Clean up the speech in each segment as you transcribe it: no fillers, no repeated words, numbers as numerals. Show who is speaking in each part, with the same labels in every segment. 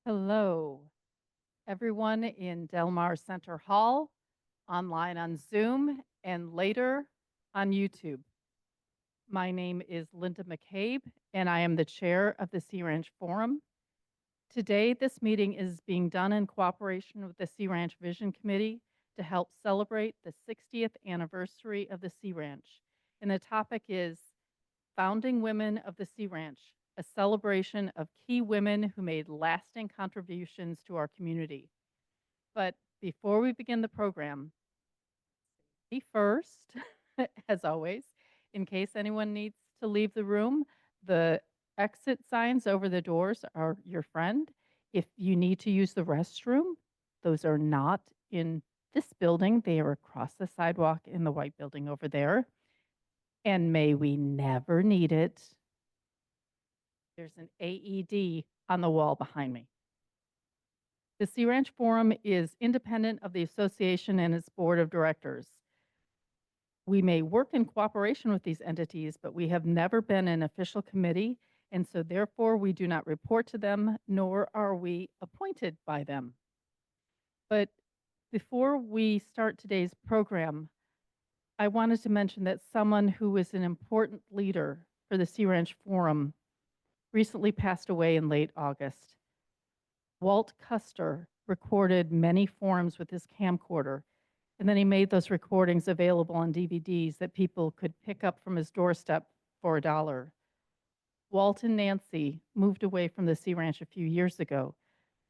Speaker 1: Hello, everyone in Del Mar Center Hall, online on Zoom, and later on YouTube. My name is Linda McCabe, and I am the chair of the Sea Ranch Forum. Today, this meeting is being done in cooperation with the Sea Ranch Vision Committee to help celebrate the 60th anniversary of the Sea Ranch. And the topic is Founding Women of the Sea Ranch, a celebration of key women who made lasting contributions to our community. But before we begin the program, be first, as always, in case anyone needs to leave the room, the exit signs over the doors are your friend. If you need to use the restroom, those are not in this building. They are across the sidewalk in the white building over there. And may we never need it, there's an AED on the wall behind me. The Sea Ranch Forum is independent of the association and its board of directors. We may work in cooperation with these entities, but we have never been an official committee, and so therefore we do not report to them, nor are we appointed by them. But before we start today's program, I wanted to mention that someone who is an important leader for the Sea Ranch Forum recently passed away in late August. Walt Custer recorded many forums with his camcorder, and then he made those recordings available on DVDs that people could pick up from his doorstep for $1. Walt and Nancy moved away from the Sea Ranch a few years ago,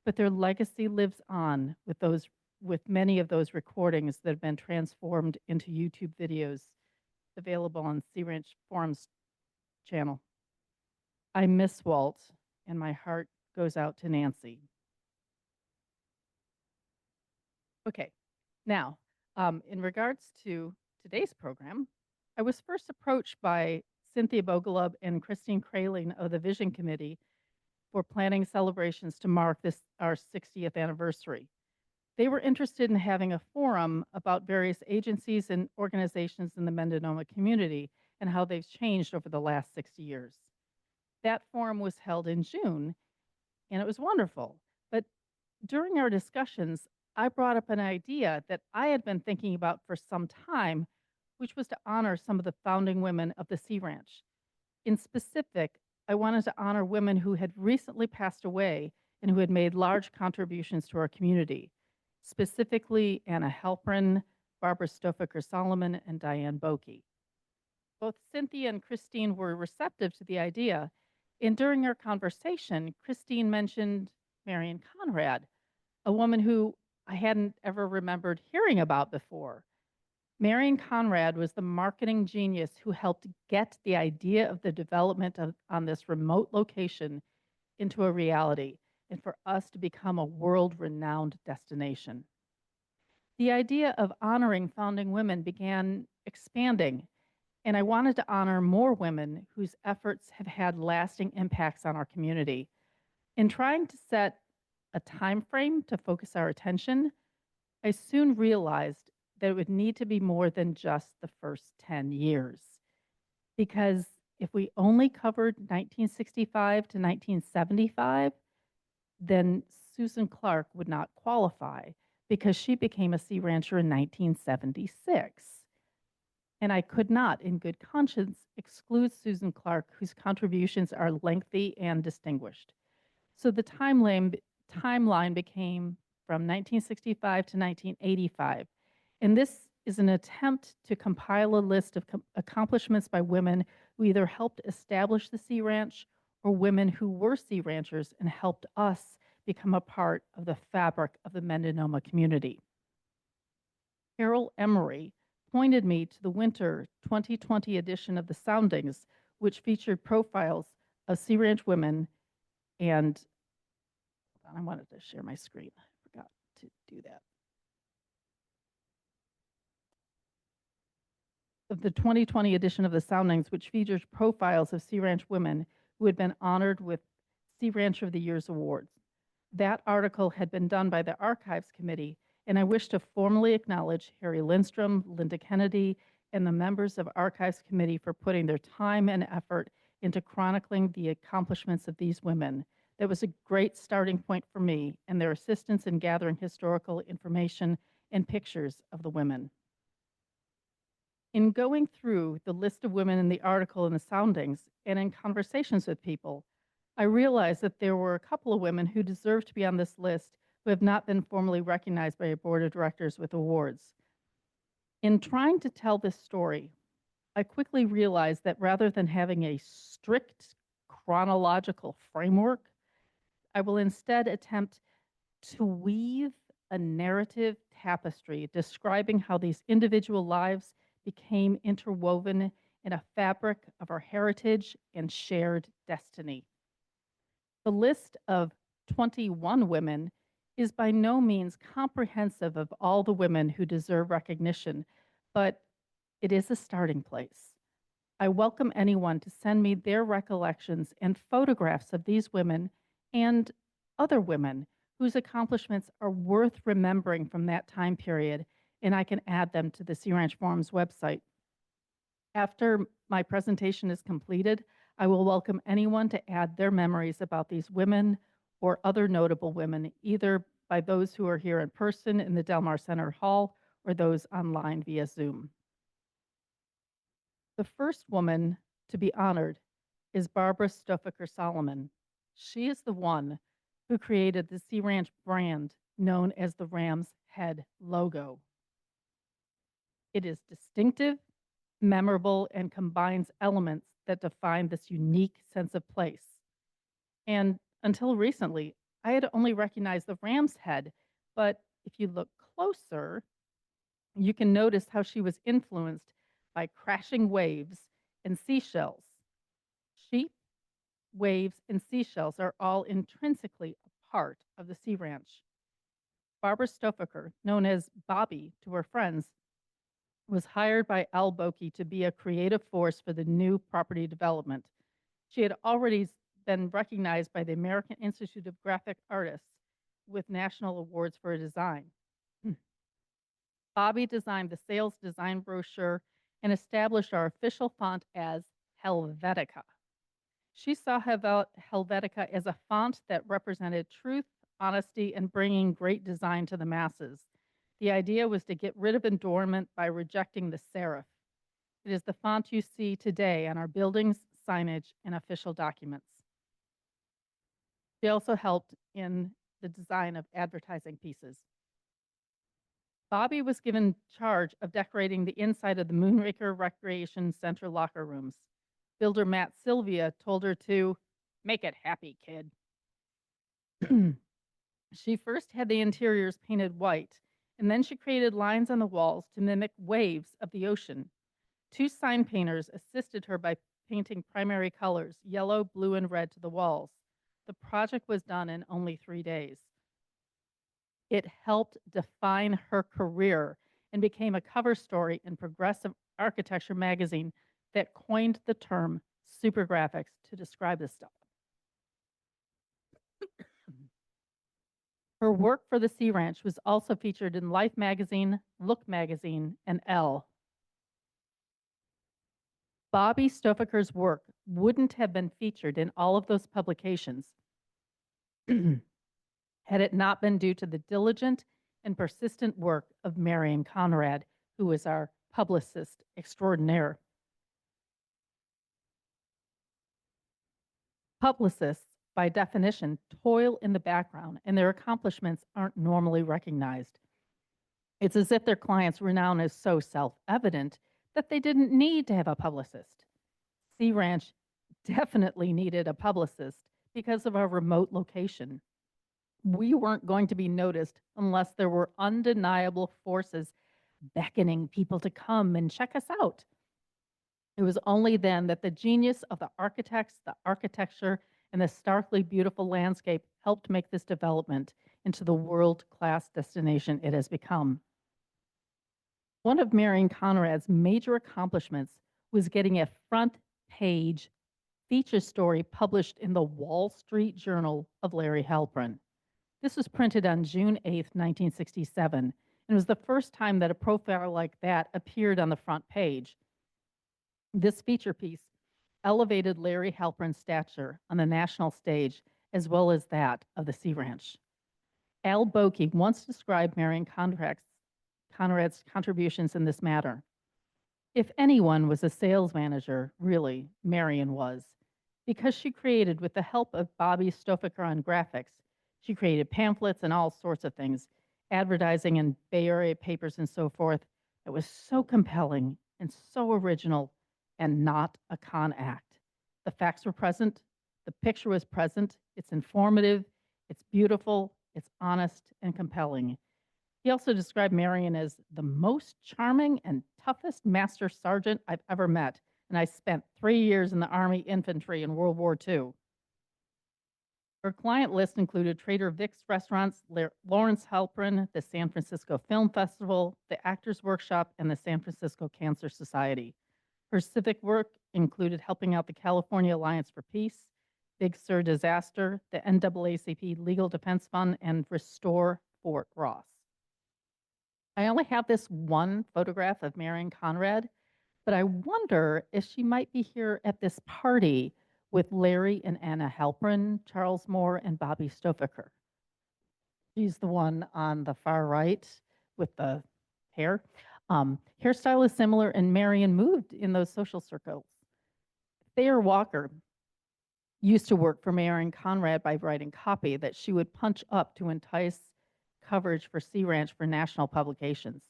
Speaker 1: but their legacy lives on with many of those recordings that have been transformed into YouTube videos available on Sea Ranch Forum's channel. I miss Walt, and my heart goes out to Nancy. Okay, now, in regards to today's program, I was first approached by Cynthia Bogelub and Christine Kraling of the Vision Committee for planning celebrations to mark our 60th anniversary. They were interested in having a forum about various agencies and organizations in the Mendonoma community and how they've changed over the last 60 years. That forum was held in June, and it was wonderful. But during our discussions, I brought up an idea that I had been thinking about for some time, which was to honor some of the founding women of the Sea Ranch. In specific, I wanted to honor women who had recently passed away and who had made large contributions to our community, specifically Anna Halprin, Barbara Stauffacher Solomon, and Diane Boeke. Both Cynthia and Christine were receptive to the idea, and during our conversation, Christine mentioned Marion Conrad, a woman who I hadn't ever remembered hearing about before. Marion Conrad was the marketing genius who helped get the idea of the development on this remote location into a reality and for us to become a world-renowned destination. The idea of honoring founding women began expanding, and I wanted to honor more women whose efforts have had lasting impacts on our community. In trying to set a time frame to focus our attention, I soon realized that it would need to be more than just the first 10 years. Because if we only covered 1965 to 1975, then Susan Clark would not qualify because she became a sea rancher in 1976. And I could not, in good conscience, exclude Susan Clark, whose contributions are lengthy and distinguished. So the timeline became from 1965 to 1985. And this is an attempt to compile a list of accomplishments by women who either helped establish the Sea Ranch or women who were sea ranchers and helped us become a part of the fabric of the Mendonoma community. Carol Emory pointed me to the winter 2020 edition of the Soundings, which featured profiles of Sea Ranch women. And I wanted to share my screen. I forgot to do that. Of the 2020 edition of the Soundings, which features profiles of Sea Ranch women who had been honored with Sea Rancher of the Year's awards. That article had been done by the Archives Committee, and I wish to formally acknowledge Harry Lindstrom, Linda Kennedy, and the members of Archives Committee for putting their time and effort into chronicling the accomplishments of these women. that was a great starting point for me and their assistance in gathering historical information and pictures of the women. In going through the list of women in the article and the soundings, and in conversations with people, I realized that there were a couple of women who deserve to be on this list who have not been formally recognized by a board of directors with awards. In trying to tell this story, I quickly realized that rather than having a strict chronological framework, I will instead attempt to weave a narrative tapestry describing how these individual lives became interwoven in a fabric of our heritage and shared destiny. The list of 21 women is by no means comprehensive of all the women who deserve recognition, but it is a starting place. I welcome anyone to send me their recollections and photographs of these women and other women whose accomplishments are worth remembering from that time period, and I can add them to the Sea Ranch Forum's website. After my presentation is completed, I will welcome anyone to add their memories about these women or other notable women, either by those who are here in person in the Del Mar Center Hall or those online via Zoom. The first woman to be honored is Barbara Stauffacher Solomon. She is the one who created the Sea Ranch brand known as the Ram's Head logo. It is distinctive, memorable, and combines elements that define this unique sense of place. And until recently, I had only recognized the ram's head, but if you look closer, you can notice how she was influenced by crashing waves and seashells. Sheep, waves, and seashells are all intrinsically a part of the Sea Ranch. Barbara Stauffacher, known as Bobby to her friends, was hired by Al Boeke to be a creative force for the new property development. She had already been recognized by the American Institute of Graphic Artists with national awards for her design. Bobby designed the sales design brochure and established our official font as Helvetica. She saw Helvetica as a font that represented truth, honesty, and bringing great design to the masses. The idea was to get rid of adornment by rejecting the serif. It is the font you see today on our buildings, signage, and official documents. She also helped in the design of advertising pieces. Bobby was given charge of decorating the inside of the Moonraker Recreation Center locker rooms. Builder Matt Sylvia told her to make it happy, kid. She first had the interiors painted white, and then she created lines on the walls to mimic waves of the ocean. Two sign painters assisted her by painting primary colors, yellow, blue, and red, to the walls. The project was done in only 3 days. It helped define her career and became a cover story in Progressive Architecture magazine that coined the term supergraphics to describe this stuff. Her work for the Sea Ranch was also featured in Life magazine, Look magazine, and Elle. Bobby Stauffacher's work wouldn't have been featured in all of those publications had it not been due to the diligent and persistent work of Marion Conrad, who was our publicist extraordinaire. Publicists, by definition, toil in the background, and their accomplishments aren't normally recognized. It's as if their clients' renown is so self-evident that they didn't need to have a publicist. Sea Ranch definitely needed a publicist because of our remote location. We weren't going to be noticed unless there were undeniable forces beckoning people to come and check us out. It was only then that the genius of the architects, the architecture, and the starkly beautiful landscape helped make this development into the world-class destination it has become. One of Marion Conrad's major accomplishments was getting a front-page feature story published in the Wall Street Journal of Larry Halprin. This was printed on June 8, 1967, and it was the first time that a profile like that appeared on the front page. This feature piece elevated Larry Halprin's stature on the national stage as well as that of the Sea Ranch. Al Boeke once described Marion Conrad's contributions in this manner. If anyone was a sales manager, really, Marion was. Because she created, with the help of Bobby Stauffacher on graphics, she created pamphlets and all sorts of things, advertising in Bay Area papers and so forth. It was so compelling and so original and not a con act. The facts were present, the picture was present, it's informative, it's beautiful, it's honest and compelling. He also described Marion as the most charming and toughest master sergeant I've ever met, and I spent 3 years in the Army infantry in World War II. Her client list included Trader Vic's restaurants, Lawrence Halprin, the San Francisco Film Festival, the Actors Workshop, and the San Francisco Cancer Society. Her civic work included helping out the California Alliance for Peace, Big Sur Disaster, the NAACP Legal Defense Fund, and Restore Fort Ross. I only have this one photograph of Marion Conrad, but I wonder if she might be here at this party with Larry and Anna Halprin, Charles Moore, and Bobby Stauffacher. She's the one on the far right with the hair. Hairstyle is similar, and Marion moved in those social circles. Thayer Walker used to work for Marion Conrad by writing copy that she would punch up to entice coverage for Sea Ranch for national publications.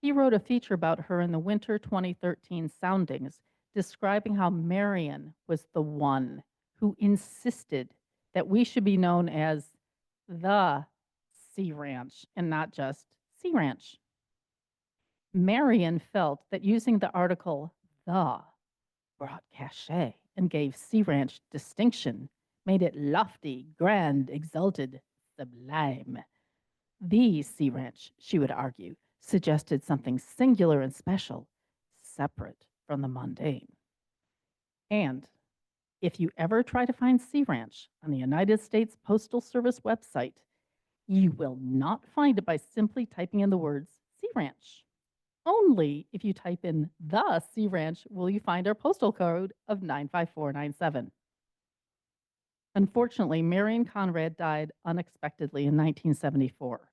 Speaker 1: He wrote a feature about her in the winter 2013 soundings, describing how Marion was the one who insisted that we should be known as the Sea Ranch and not just Sea Ranch. Marion felt that using the article the brought cachet and gave Sea Ranch distinction, made it lofty, grand, exalted, sublime. The Sea Ranch, she would argue, suggested something singular and special, separate from the mundane. And if you ever try to find Sea Ranch on the United States Postal Service website, you will not find it by simply typing in the words Sea Ranch. Only if you type in the Sea Ranch will you find our postal code of 95497. Unfortunately, Marion Conrad died unexpectedly in 1974.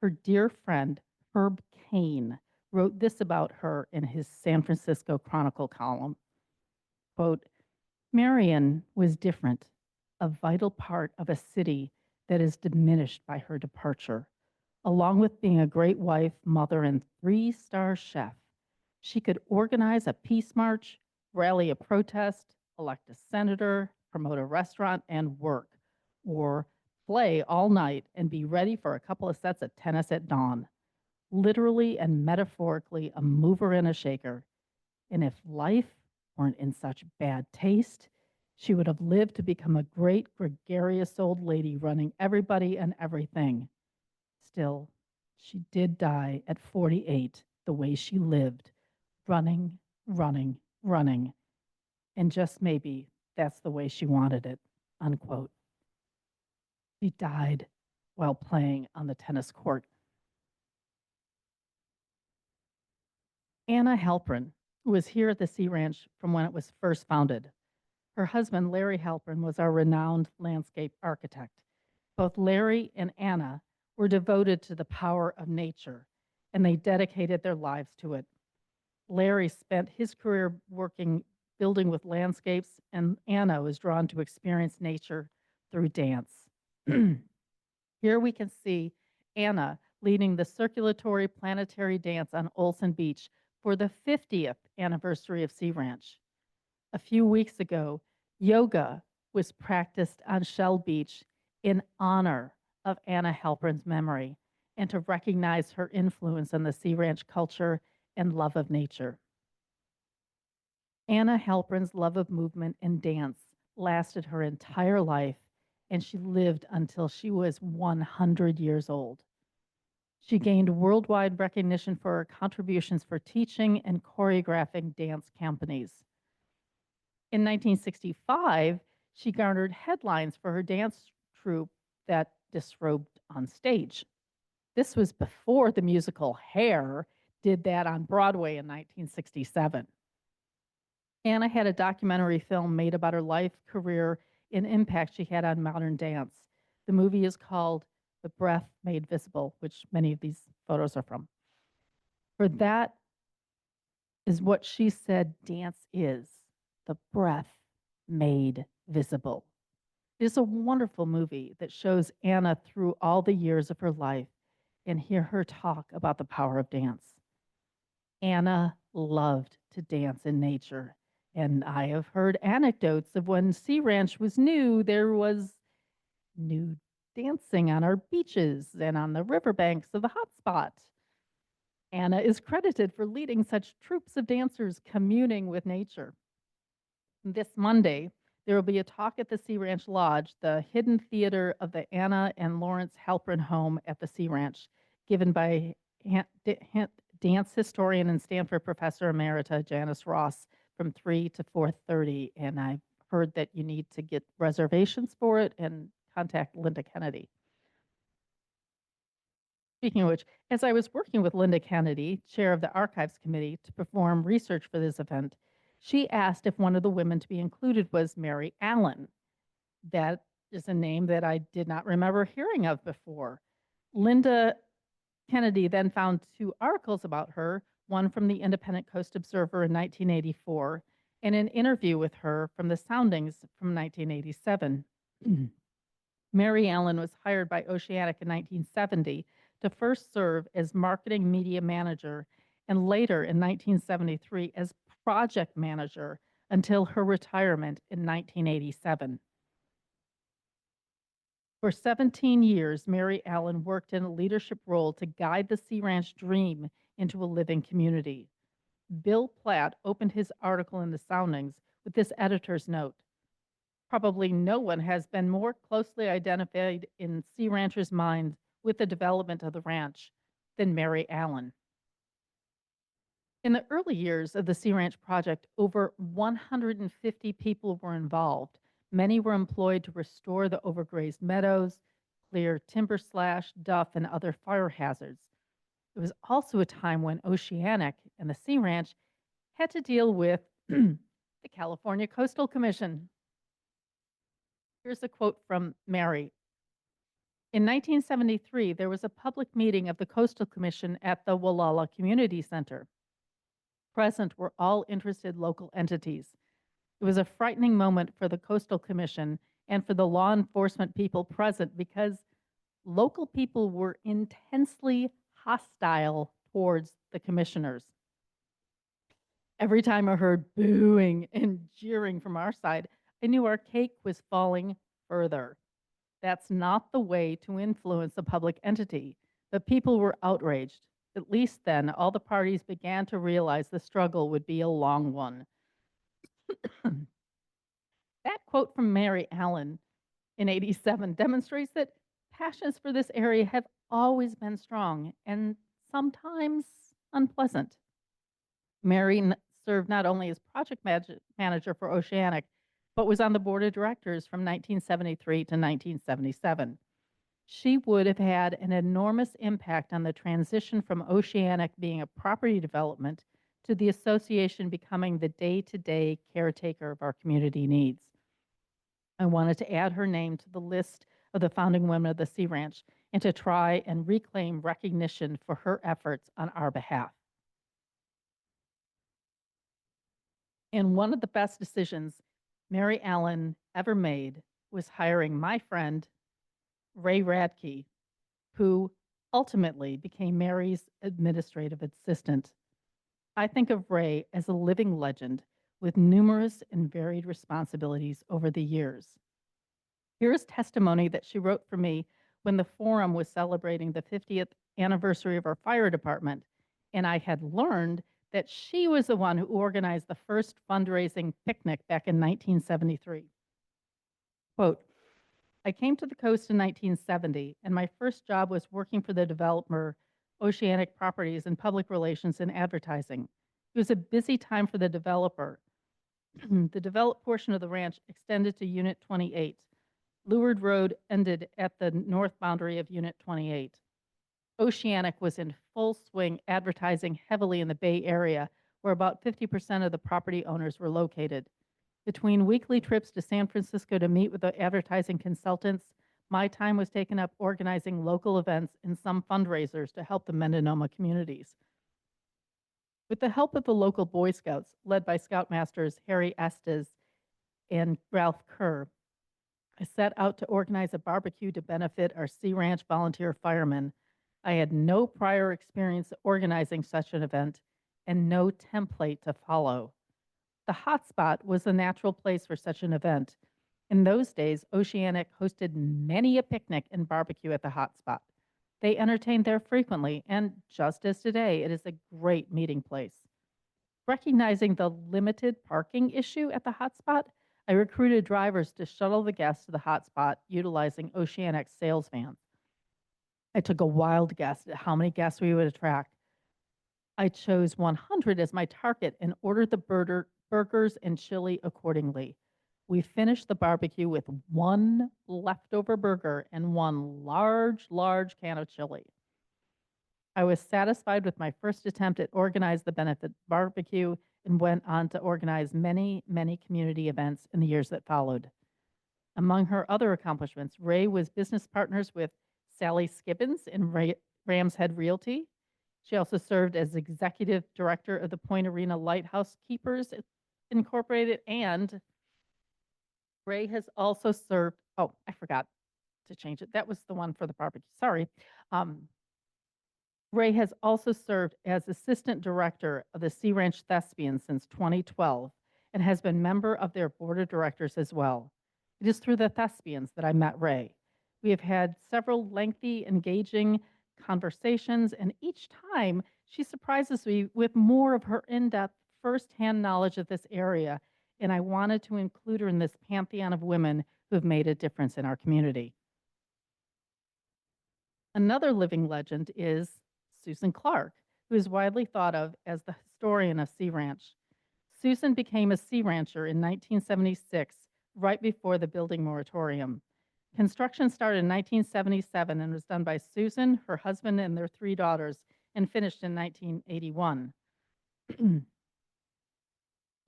Speaker 1: Her dear friend, Herb Cain, wrote this about her in his San Francisco Chronicle column. Quote, Marion was different, a vital part of a city that is diminished by her departure. Along with being a great wife, mother, and 3-star chef, she could organize a peace march, rally a protest, elect a senator, promote a restaurant, and work, or play all night and be ready for a couple of sets of tennis at dawn. Literally and metaphorically, a mover and a shaker. And if life weren't in such bad taste, she would have lived to become a great, gregarious old lady running everybody and everything. Still, she did die at 48 the way she lived, running, running, running. And just maybe that's the way she wanted it, unquote. She died while playing on the tennis court. Anna Halprin was here at the Sea Ranch from when it was first founded. Her husband, Larry Halprin, was our renowned landscape architect. Both Larry and Anna were devoted to the power of nature, and they dedicated their lives to it. Larry spent his career building with landscapes, and Anna was drawn to experience nature through dance. Here we can see Anna leading the circulatory planetary dance on Olson Beach for the 50th anniversary of Sea Ranch. A few weeks ago, yoga was practiced on Shell Beach in honor of Anna Halprin's memory and to recognize her influence on the Sea Ranch culture and love of nature. Anna Halprin's love of movement and dance lasted her entire life, and she lived until she was 100 years old. She gained worldwide recognition for her contributions for teaching and choreographing dance companies. In 1965, she garnered headlines for her dance troupe that disrobed on stage. This was before the musical Hair did that on Broadway in 1967. Anna had a documentary film made about her life, career and impact she had on modern dance. The movie is called The Breath Made Visible, which many of these photos are from. For that is what she said dance is, the breath made visible. It is a wonderful movie that shows Anna through all the years of her life and hear her talk about the power of dance. Anna loved to dance in nature, and I have heard anecdotes of when Sea Ranch was new, there was nude dancing on our beaches and on the riverbanks of the hotspot. Anna is credited for leading such troops of dancers communing with nature. This Monday, there will be a talk at the Sea Ranch Lodge, the hidden theater of the Anna and Lawrence Halprin home at the Sea Ranch, given by dance historian and Stanford professor emerita Janice Ross from 3 to 4:30. And I've heard that you need to get reservations for it and contact Linda Kennedy. Speaking of which, as I was working with Linda Kennedy, chair of the Archives Committee, to perform research for this event, she asked if one of the women to be included was Mary Allen. That is a name that I did not remember hearing of before. Linda Kennedy then found 2 articles about her, one from the Independent Coast Observer in 1984, and an interview with her from the Soundings from 1987. Mary Allen was hired by Oceanic in 1970 to first serve as marketing media manager and later in 1973 as project manager until her retirement in 1987. For 17 years, Mary Allen worked in a leadership role to guide the Sea Ranch dream into a living community. Bill Platt opened his article in the Soundings with this editor's note. Probably no one has been more closely identified in Sea Ranchers' minds with the development of the ranch than Mary Allen. In the early years of the Sea Ranch project, over 150 people were involved. Many were employed to restore the overgrazed meadows, clear timber slash, duff, and other fire hazards. It was also a time when Oceanic and the Sea Ranch had to deal with the California Coastal Commission. Here's a quote from Mary. In 1973, there was a public meeting of the Coastal Commission at the Wallala Community Center. Present were all interested local entities. It was a frightening moment for the Coastal Commission and for the law enforcement people present because local people were intensely hostile towards the commissioners. Every time I heard booing and jeering from our side, I knew our cake was falling further. That's not the way to influence a public entity, but people were outraged. At least then, all the parties began to realize the struggle would be a long one. That quote from Mary Allen in 87 demonstrates that passions for this area have always been strong and sometimes unpleasant. Mary served not only as project manager for Oceanic, but was on the board of directors from 1973 to 1977. She would have had an enormous impact on the transition from Oceanic being a property development to the association becoming the day-to-day caretaker of our community needs. I wanted to add her name to the list of the founding women of the Sea Ranch and to try and reclaim recognition for her efforts on our behalf. And one of the best decisions Mary Allen ever made was hiring my friend, Rae Radtkey, who ultimately became Mary's administrative assistant. I think of Rae as a living legend with numerous and varied responsibilities over the years. Here is testimony that she wrote for me when the forum was celebrating the 50th anniversary of our fire department, and I had learned that she was the one who organized the first fundraising picnic back in 1973. Quote, I came to the coast in 1970, and my first job was working for the developer Oceanic Properties in public relations and advertising. It was a busy time for the developer. The developed portion of the ranch extended to Unit 28. Leeward Road ended at the north boundary of Unit 28. Oceanic was in full swing advertising heavily in the Bay Area, where about 50% of the property owners were located. Between weekly trips to San Francisco to meet with the advertising consultants, my time was taken up organizing local events and some fundraisers to help the Mendonoma communities. With the help of the local Boy Scouts, led by Scoutmasters Harry Estes and Ralph Kerr, I set out to organize a barbecue to benefit our Sea Ranch volunteer firemen. I had no prior experience organizing such an event and no template to follow. The hotspot was a natural place for such an event. In those days, Oceanic hosted many a picnic and barbecue at the hotspot. They entertained there frequently, and just as today, it is a great meeting place. Recognizing the limited parking issue at the hotspot, I recruited drivers to shuttle the guests to the hotspot utilizing Oceanic's sales vans. I took a wild guess at how many guests we would attract. I chose 100 as my target and ordered the burgers and chili accordingly. We finished the barbecue with one leftover burger and one large can of chili. I was satisfied with my first attempt at organize the benefit barbecue and went on to organize many community events in the years that followed. Among her other accomplishments, Rae was business partners with Sally Skibbins in Rams Head Realty. She also served as executive director of the Point Arena Lighthouse Keepers Incorporated, and Rae has also served, oh, I forgot to change it. That was the one for the barbecue. Sorry. Rae has also served as assistant director of the Sea Ranch Thespians since 2012 and has been member of their board of directors as well. It is through the Thespians that I met Rae. We have had several lengthy, engaging conversations, and each time she surprises me with more of her in-depth, firsthand knowledge of this area, and I wanted to include her in this pantheon of women who have made a difference in our community. Another living legend is Susan Clark, who is widely thought of as the historian of Sea Ranch. Susan became a sea rancher in 1976, right before the building moratorium. Construction started in 1977 and was done by Susan, her husband, and their 3 daughters, and finished in 1981.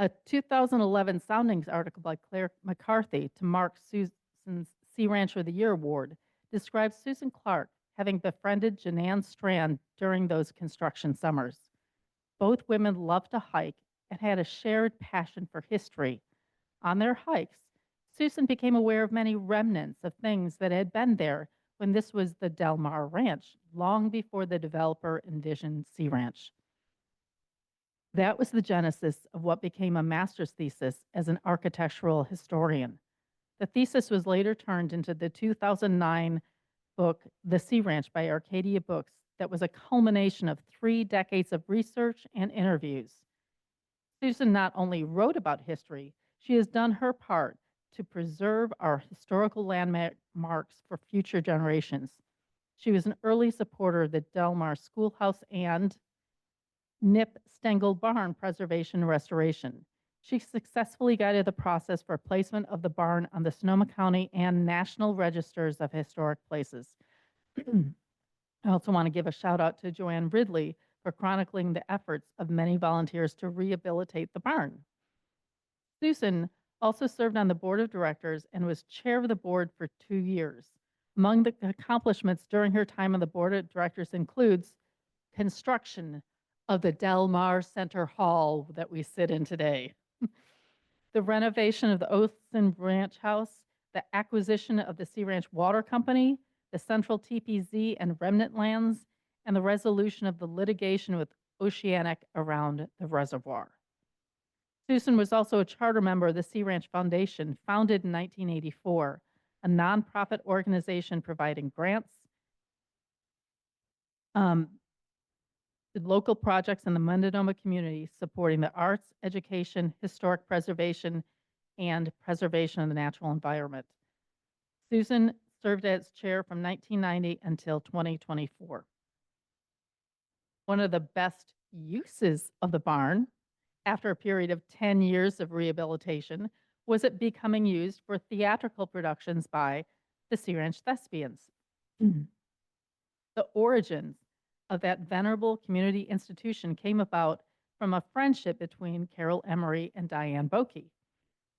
Speaker 1: A 2011 Soundings article by Claire McCarthy to mark Susan's Sea Rancher of the Year award describes Susan Clark having befriended Janann Strand during those construction summers. Both women loved to hike and had a shared passion for history. On their hikes, Susan became aware of many remnants of things that had been there when this was the Del Mar Ranch, long before the developer envisioned Sea Ranch. That was the genesis of what became a master's thesis as an architectural historian. The thesis was later turned into the 2009 book, The Sea Ranch by Arcadia Books, that was a culmination of 3 decades of research and interviews. Susan not only wrote about history, she has done her part to preserve our historical landmarks for future generations. She was an early supporter of the Del Mar Schoolhouse and Nip Stengel Barn preservation and restoration. She successfully guided the process for placement of the barn on the Sonoma County and National Registers of Historic Places. I also want to give a shout out to Joanne Ridley for chronicling the efforts of many volunteers to rehabilitate the barn. Susan also served on the board of directors and was chair of the board for 2 years. Among the accomplishments during her time on the board of directors includes construction of the Del Mar Center Hall that we sit in today, the renovation of the Oathson Ranch House, the acquisition of the Sea Ranch Water Company, the Central TPZ and remnant lands, and the resolution of the litigation with Oceanic around the reservoir. Susan was also a charter member of the Sea Ranch Foundation, founded in 1984, a nonprofit organization providing grants, local projects in the Mendonoma community supporting the arts, education, historic preservation, and preservation of the natural environment. Susan served as chair from 1990 until 2024. One of the best uses of the barn, after a period of 10 years of rehabilitation, was it becoming used for theatrical productions by the Sea Ranch Thespians. The origins of that venerable community institution came about from a friendship between Carol Emory and Diane Boeke.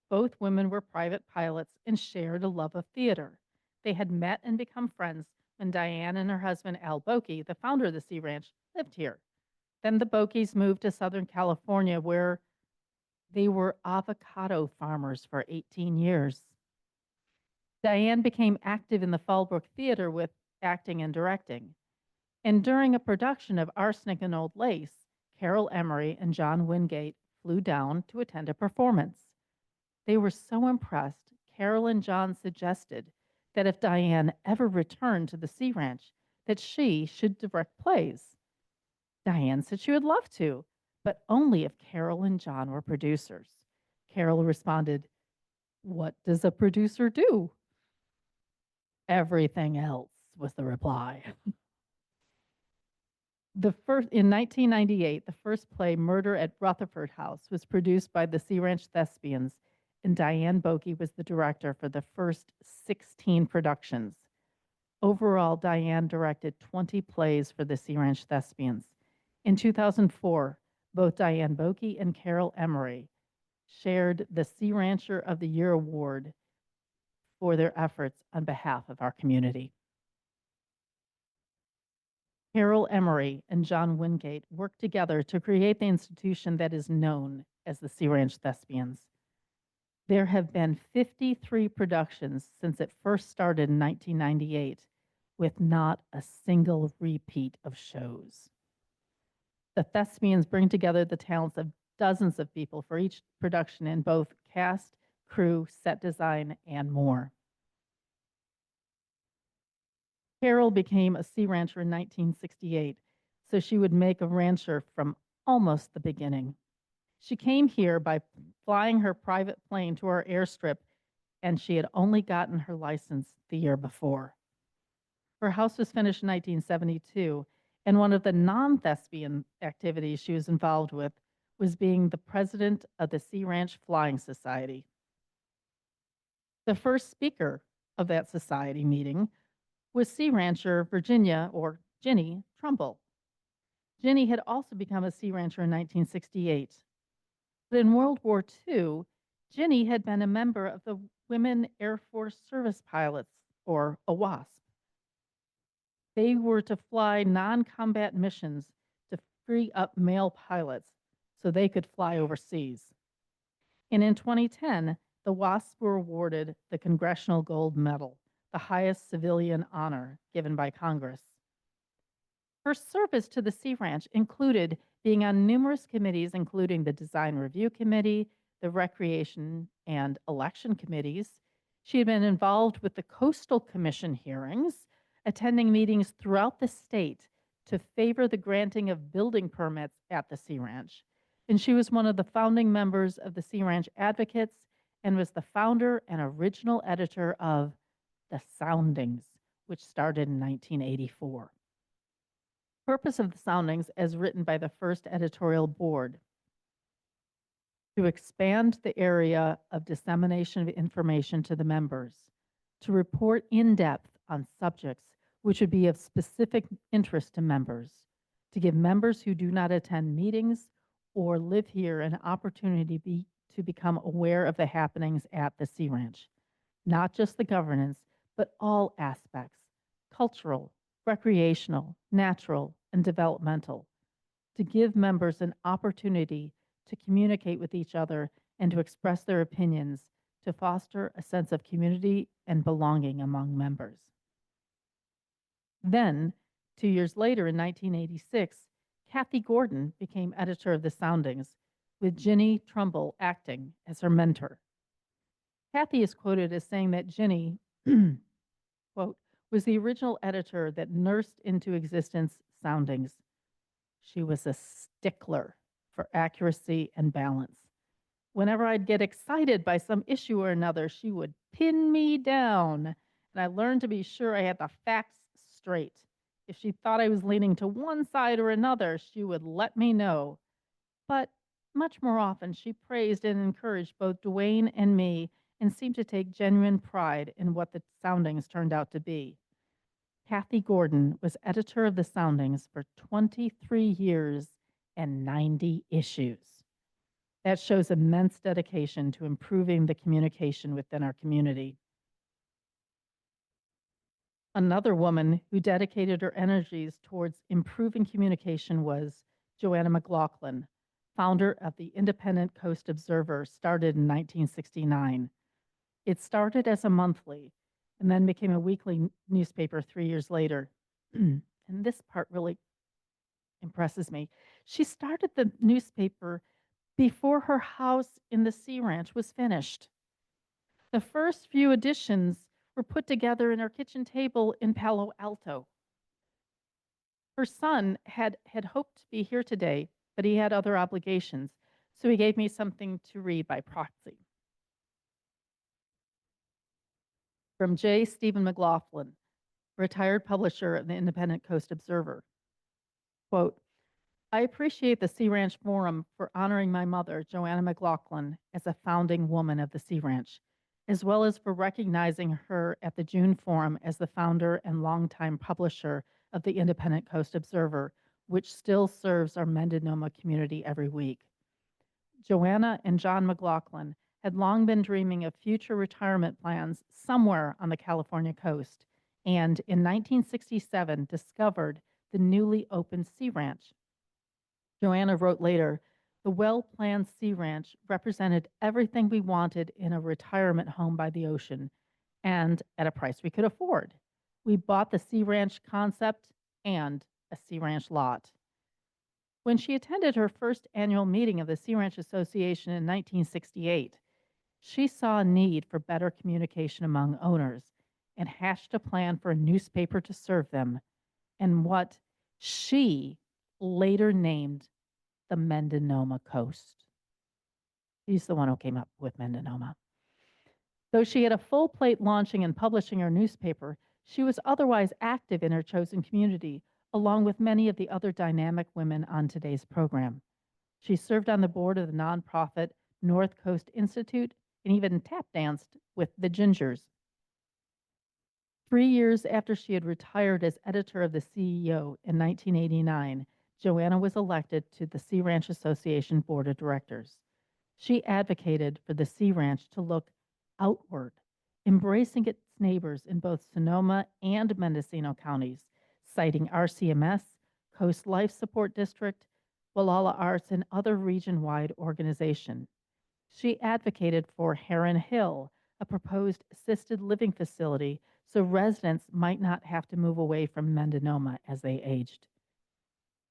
Speaker 1: Both women were private pilots and shared a love of theater. They had met and become friends when Diane and her husband Al Boeke, the founder of the Sea Ranch, lived here. Then the Boekes moved to Southern California, where they were avocado farmers for 18 years. Diane became active in the Fallbrook Theater with acting and directing. And during a production of Arsenic and Old Lace, Carol Emory and John Wingate flew down to attend a performance. They were so impressed, Carol and John suggested that if Diane ever returned to the Sea Ranch, that she should direct plays. Diane said she would love to, but only if Carol and John were producers. Carol responded, "What does a producer do?" "Everything else," was the reply. In 1998, the first play, Murder at Rutherford House, was produced by the Sea Ranch Thespians, and Diane Boeke was the director for the first 16 productions. Overall, Diane directed 20 plays for the Sea Ranch Thespians. In 2004, both Diane Boeke and Carol Emory shared the Sea Rancher of the Year award for their efforts on behalf of our community. Carol Emory and John Wingate worked together to create the institution that is known as the Sea Ranch Thespians. There have been 53 productions since it first started in 1998, with not a single repeat of shows. The Thespians bring together the talents of dozens of people for each production in both cast, crew, set design, and more. Carol became a sea rancher in 1968, so she would make a rancher from almost the beginning. She came here by flying her private plane to our airstrip, and she had only gotten her license the year before. Her house was finished in 1972, and one of the non-thespian activities she was involved with was being the president of the Sea Ranch Flying Society. The first speaker of that society meeting was sea rancher Virginia, or Ginny, Trumbull. Ginny had also become a sea rancher in 1968. But in World War II, Ginny had been a member of the Women Air Force Service Pilots, or AWASP. They were to fly non-combat missions to free up male pilots so they could fly overseas. And in 2010, the WASP were awarded the Congressional Gold Medal, the highest civilian honor given by Congress. Her service to the Sea Ranch included being on numerous committees, including the Design Review Committee, the Recreation and Election Committees. She had been involved with the Coastal Commission hearings, attending meetings throughout the state to favor the granting of building permits at the Sea Ranch. And she was one of the founding members of the Sea Ranch Advocates and was the founder and original editor of The Soundings, which started in 1984. Purpose of the Soundings, as written by the first editorial board, to expand the area of dissemination of information to the members, to report in depth on subjects which would be of specific interest to members, to give members who do not attend meetings or live here an opportunity to become aware of the happenings at the Sea Ranch, not just the governance, but all aspects, cultural, recreational, natural, and developmental, to give members an opportunity to communicate with each other and to express their opinions, to foster a sense of community and belonging among members. Then, 2 years later in 1986, Kathi Gordon became editor of the Soundings, with Ginny Trumbull acting as her mentor. Kathi is quoted as saying that Ginny, quote, was the original editor that nursed into existence Soundings. She was a stickler for accuracy and balance. Whenever I'd get excited by some issue or another, she would pin me down, and I learned to be sure I had the facts straight. If she thought I was leaning to one side or another, she would let me know. But much more often, she praised and encouraged both Duane and me and seemed to take genuine pride in what the Soundings turned out to be. Kathi Gordon was editor of the Soundings for 23 years and 90 issues. That shows immense dedication to improving the communication within our community. Another woman who dedicated her energies towards improving communication was Joanna McLaughlin, founder of the Independent Coast Observer, started in 1969. It started as a monthly and then became a weekly newspaper 3 years later. And this part really impresses me. She started the newspaper before her house in the Sea Ranch was finished. The first few editions were put together in her kitchen table in Palo Alto. Her son had hoped to be here today, but he had other obligations, so he gave me something to read by proxy. From J. Stephen McLaughlin, retired publisher of the Independent Coast Observer. Quote, I appreciate the Sea Ranch Forum for honoring my mother, Joanna McLaughlin, as a founding woman of the Sea Ranch, as well as for recognizing her at the June Forum as the founder and longtime publisher of the Independent Coast Observer, which still serves our Mendonoma community every week. Joanna and John McLaughlin had long been dreaming of future retirement plans somewhere on the California coast, and in 1967 discovered the newly opened Sea Ranch. Joanna wrote later, the well-planned Sea Ranch represented everything we wanted in a retirement home by the ocean, and at a price we could afford. We bought the Sea Ranch concept and a Sea Ranch lot. When she attended her first annual meeting of the Sea Ranch Association in 1968, she saw a need for better communication among owners and hatched a plan for a newspaper to serve them, and what she later named the Mendonoma Coast. She's the one who came up with Mendonoma. Though she had a full plate launching and publishing her newspaper, she was otherwise active in her chosen community, along with many of the other dynamic women on today's program. She served on the board of the nonprofit North Coast Institute and even tap danced with the Gingers. 3 years after she had retired as editor of the CEO in 1989, Joanna was elected to the Sea Ranch Association Board of Directors. She advocated for the Sea Ranch to look outward, embracing its neighbors in both Sonoma and Mendocino counties, citing RCMS, Coast Life Support District, Wallala Arts, and other region-wide organizations. She advocated for Heron Hill, a proposed assisted living facility so residents might not have to move away from Mendonoma as they aged.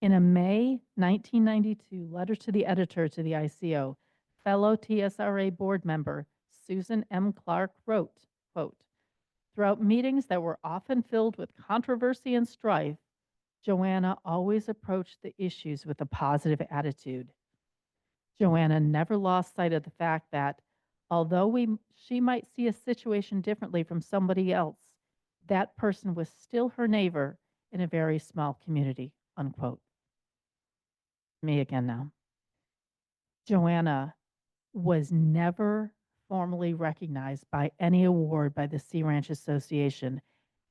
Speaker 1: In a May 1992 letter to the editor to the ICO, fellow TSRA board member Susan M. Clark wrote, quote, throughout meetings that were often filled with controversy and strife, Joanna always approached the issues with a positive attitude. Joanna never lost sight of the fact that, although she might see a situation differently from somebody else, that person was still her neighbor in a very small community, unquote. Me again now. Joanna was never formally recognized by any award by the Sea Ranch Association,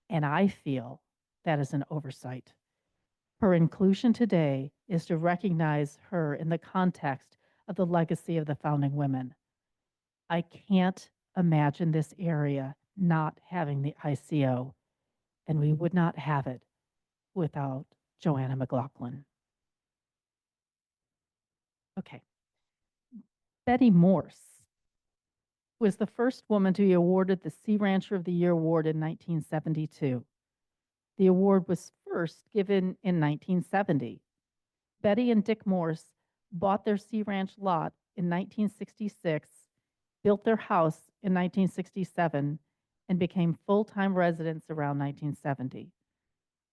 Speaker 1: and I feel that is an oversight. Her inclusion today is to recognize her in the context of the legacy of the founding women. I can't imagine this area not having the ICO, and we would not have it without Joanna McLaughlin. Okay. Betty Morse was the first woman to be awarded the Sea Rancher of the Year award in 1972. The award was first given in 1970. Betty and Dick Morse bought their Sea Ranch lot in 1966, built their house in 1967, and became full-time residents around 1970.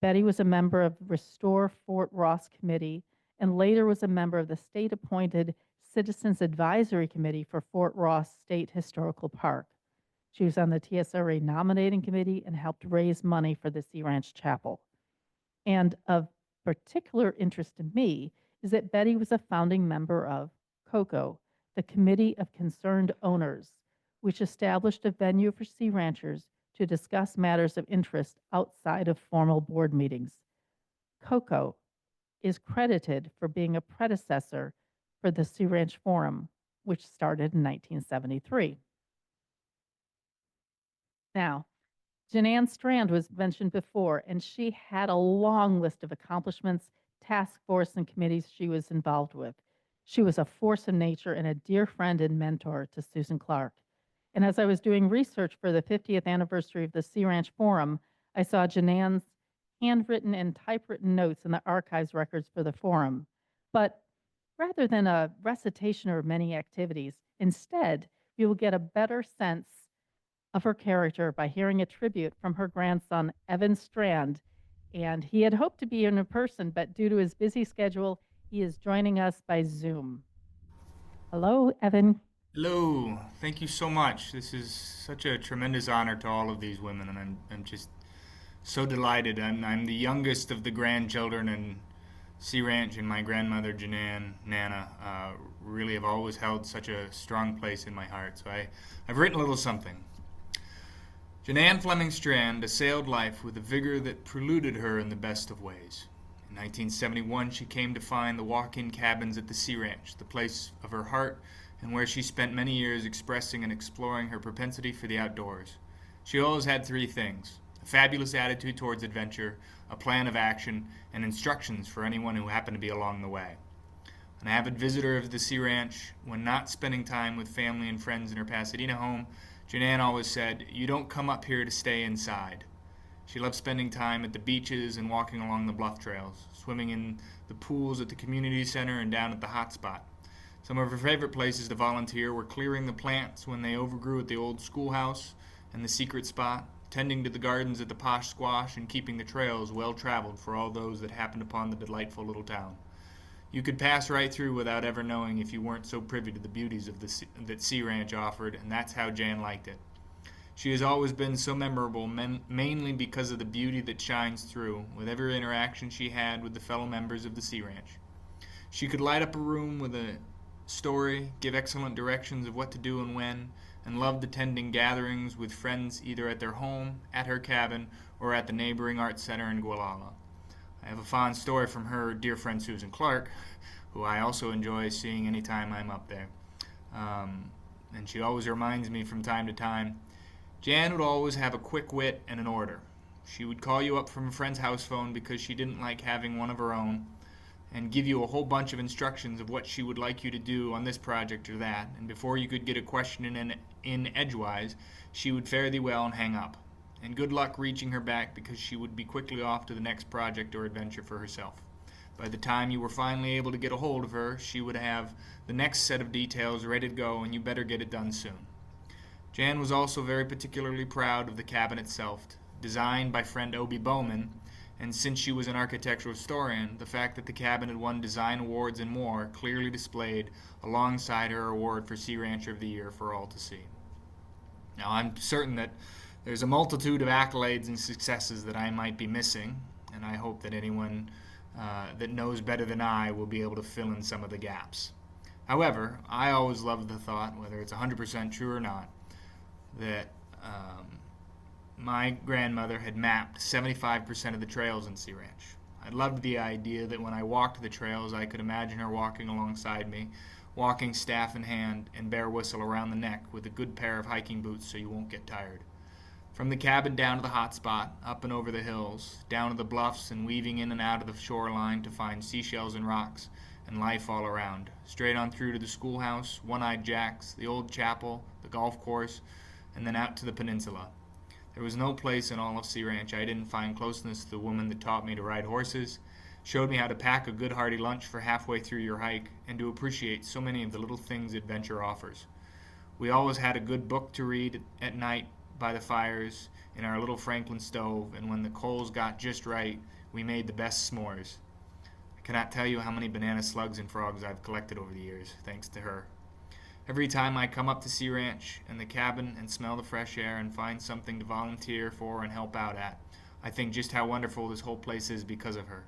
Speaker 1: Betty was a member of the Restore Fort Ross Committee and later was a member of the state-appointed Citizens Advisory Committee for Fort Ross State Historical Park. She was on the TSRA nominating committee and helped raise money for the Sea Ranch Chapel. And of particular interest to me is that Betty was a founding member of COCO, the Committee of Concerned Owners, which established a venue for sea ranchers to discuss matters of interest outside of formal board meetings. COCO is credited for being a predecessor for the Sea Ranch Forum, which started in 1973. Now, Janann Strand was mentioned before, and she had a long list of accomplishments, task force, and committees she was involved with. She was a force of nature and a dear friend and mentor to Susan Clark. And as I was doing research for the 50th anniversary of the Sea Ranch Forum, I saw Janann's handwritten and typewritten notes in the archives records for the forum. But rather than a recitation of many activities, instead, you will get a better sense of her character by hearing a tribute from her grandson, Evan Strand. And he had hoped to be in person, but due to his busy schedule, he is joining us by Zoom. Hello, Evan.
Speaker 2: Hello, thank you so much. This is such a tremendous honor to all of these women, and I'm just so delighted. I'm the youngest of the grandchildren, and Sea Ranch and my grandmother Janann, Nana, really have always held such a strong place in my heart. So I've written a little something. Janann Fleming Strand assailed life with a vigor that preluded her in the best of ways. In 1971, she came to find the walk-in cabins at the Sea Ranch, the place of her heart, and where she spent many years expressing and exploring her propensity for the outdoors. She always had three things: a fabulous attitude towards adventure, a plan of action, and instructions for anyone who happened to be along the way. An avid visitor of the Sea Ranch, when not spending time with family and friends in her Pasadena home, Janann always said, "You don't come up here to stay inside." She loved spending time at the beaches and walking along the bluff trails, swimming in the pools at the community center and down at the hot spot. Some of her favorite places to volunteer were clearing the plants when they overgrew at the old schoolhouse and the secret spot, tending to the gardens at the Posh Squash, and keeping the trails well traveled for all those that happened upon the delightful little town. You could pass right through without ever knowing if you weren't so privy to the beauties of that Sea Ranch offered, and that's how Jan liked it. She has always been so memorable, mainly because of the beauty that shines through with every interaction she had with the fellow members of the Sea Ranch. She could light up a room with a story, give excellent directions of what to do and when, and loved attending gatherings with friends either at their home, at her cabin, or at the neighboring art center in Gualala. I have a fond story from her dear friend Susan Clark, who I also enjoy seeing anytime I'm up there. And she always reminds me from time to time, Jan would always have a quick wit and an order. She would call you up from a friend's house phone because she didn't like having one of her own, and give you a whole bunch of instructions of what she would like you to do on this project or that, and before you could get a question in edgewise, she would fare thee well and hang up. And good luck reaching her back, because she would be quickly off to the next project or adventure for herself. By the time you were finally able to get a hold of her, she would have the next set of details ready to go, and you better get it done soon. Jan was also very particularly proud of the cabin itself, designed by friend Obie Bowman, and since she was an architectural historian, the fact that the cabin had won design awards and more clearly displayed alongside her award for Sea Rancher of the Year for all to see. Now, I'm certain that there's a multitude of accolades and successes that I might be missing, and I hope that anyone that knows better than I will be able to fill in some of the gaps. However, I always love the thought, whether it's 100% true or not, that my grandmother had mapped 75% of the trails in Sea Ranch. I loved the idea that when I walked the trails, I could imagine her walking alongside me, walking staff in hand and bare whistle around the neck with a good pair of hiking boots so you won't get tired. From the cabin down to the hot spot, up and over the hills, down to the bluffs and weaving in and out of the shoreline to find seashells and rocks and life all around. Straight on through to the schoolhouse, One-Eyed Jack's, the old chapel, the golf course, and then out to the peninsula. There was no place in all of Sea Ranch I didn't find closeness to the woman that taught me to ride horses, showed me how to pack a good hearty lunch for halfway through your hike, and to appreciate so many of the little things adventure offers. We always had a good book to read at night by the fires in our little Franklin stove, and when the coals got just right, we made the best s'mores. I cannot tell you how many banana slugs and frogs I've collected over the years, thanks to her. Every time I come up to Sea Ranch and the cabin and smell the fresh air and find something to volunteer for and help out at, I think just how wonderful this whole place is because of her.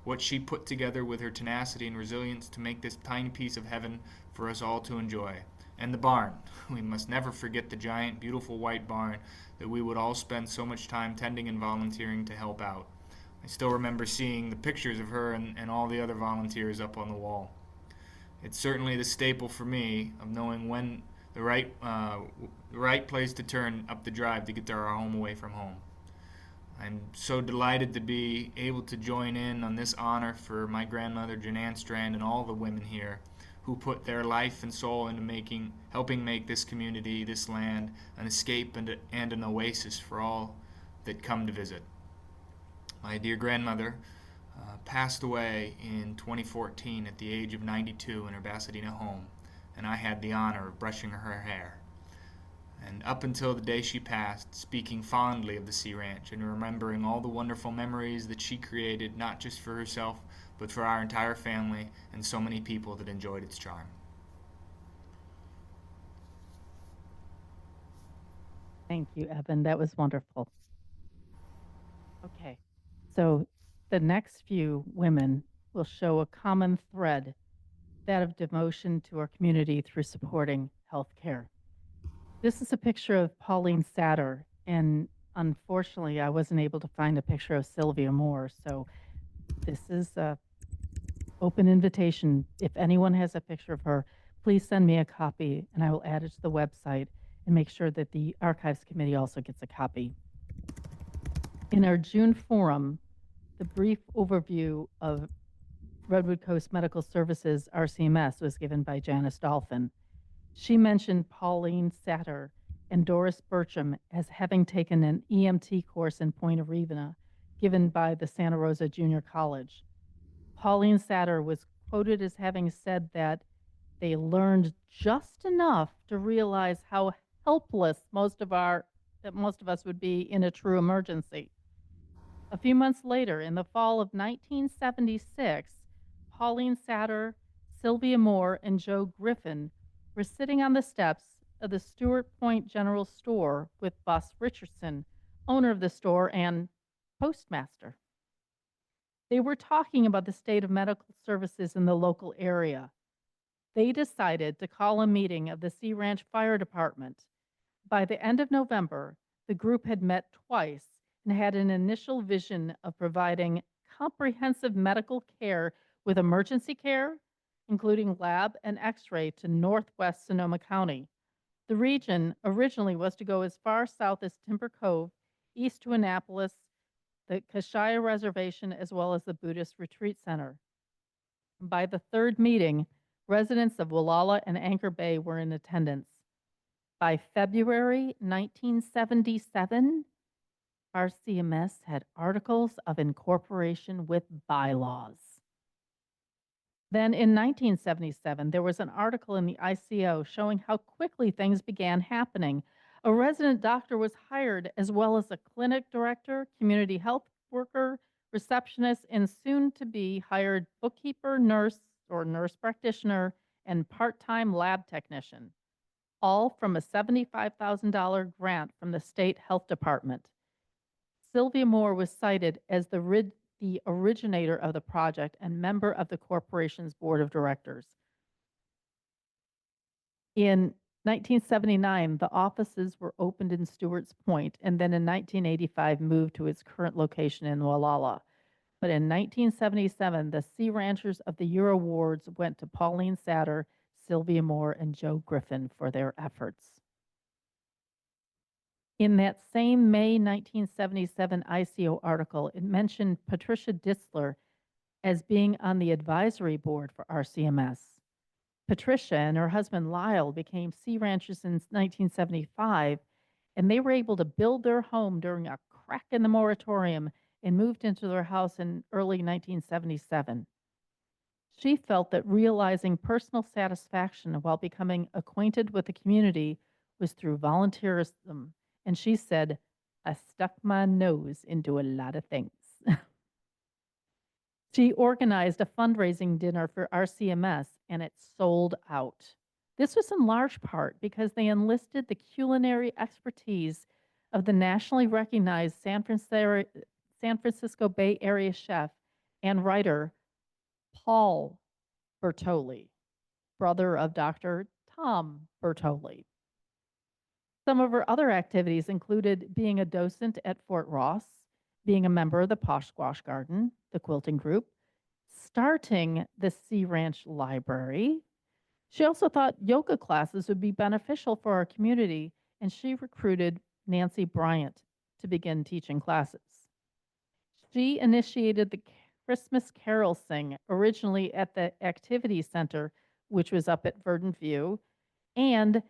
Speaker 2: What she put together with her tenacity and resilience to make this tiny piece of heaven for us all to enjoy. And the barn. We must never forget the giant, beautiful white barn that we would all spend so much time tending and volunteering to help out. I still remember seeing the pictures of her and all the other volunteers up on the wall. It's certainly the staple for me of knowing when the right place to turn up the drive to get to our home away from home. I'm so delighted to be able to join in on this honor for my grandmother Janann Strand and all the women here who put their life and soul into helping make this community, this land, an escape and an oasis for all that come to visit. My dear grandmother passed away in 2014 at the age of 92 in her Pasadena home, and I had the honor of brushing her hair. And up until the day she passed, speaking fondly of the Sea Ranch and remembering all the wonderful memories that she created, not just for herself, but for our entire family and so many people that enjoyed its charm.
Speaker 1: Thank you, Evan. That was wonderful. Okay, so the next few women will show a common thread, that of devotion to our community through supporting healthcare. This is a picture of Pauline Satur, and unfortunately, I wasn't able to find a picture of Sylvia Moore, so this is a open invitation. If anyone has a picture of her, please send me a copy, and I will add it to the website and make sure that the Archives Committee also gets a copy. In our June forum, the brief overview of Redwood Coast Medical Services, RCMS, was given by Janice Dolphin. She mentioned Pauline Satur and Doris Burcham as having taken an EMT course in Point Arena given by the Santa Rosa Junior College. Pauline Satur was quoted as having said that they learned just enough to realize how helpless most of us would be in a true emergency. A few months later, in the fall of 1976, Pauline Satur, Sylvia Moore, and Joe Griffin were sitting on the steps of the Stewart Point General Store with Bus Richardson, owner of the store and postmaster. They were talking about the state of medical services in the local area. They decided to call a meeting of the Sea Ranch Fire Department. By the end of November, the group had met twice and had an initial vision of providing comprehensive medical care with emergency care, including lab and x-ray, to northwest Sonoma County. The region originally was to go as far south as Timber Cove, east to Annapolis, the Kashaya Reservation, as well as the Buddhist Retreat Center. By the third meeting, residents of Wallala and Anchor Bay were in attendance. By February 1977, RCMS had articles of incorporation with bylaws. Then in 1977, there was an article in the ICO showing how quickly things began happening. A resident doctor was hired, as well as a clinic director, community health worker, receptionist, and soon-to-be hired bookkeeper, nurse, or nurse practitioner, and part-time lab technician, all from a $75,000 grant from the state health department. Sylvia Moore was cited as the originator of the project and member of the corporation's board of directors. In 1979, the offices were opened in Stewart's Point, and then in 1985 moved to its current location in Wallala. But in 1977, the Sea Ranchers of the Year awards went to Pauline Satur, Sylvia Moore, and Joe Griffin for their efforts. In that same May 1977 ICO article, it mentioned Patricia Ditzler as being on the advisory board for RCMS. Patricia and her husband Lyle became Sea Ranchers in 1975, and they were able to build their home during a crack in the moratorium and moved into their house in early 1977. She felt that realizing personal satisfaction while becoming acquainted with the community was through volunteerism, and she said, "I stuck my nose into a lot of things." She organized a fundraising dinner for RCMS, and it sold out. This was in large part because they enlisted the culinary expertise of the nationally recognized San Francisco Bay Area chef and writer Paul Bertoli, brother of Dr. Tom Bertoli. Some of her other activities included being a docent at Fort Ross, being a member of the Posh Squash Garden, the quilting group, starting the Sea Ranch Library, She also thought yoga classes would be beneficial for our community, and she recruited Nancy Bryant to begin teaching classes. She initiated the Christmas Carol Sing, originally at the Activity Center, which was up at Verdant View, and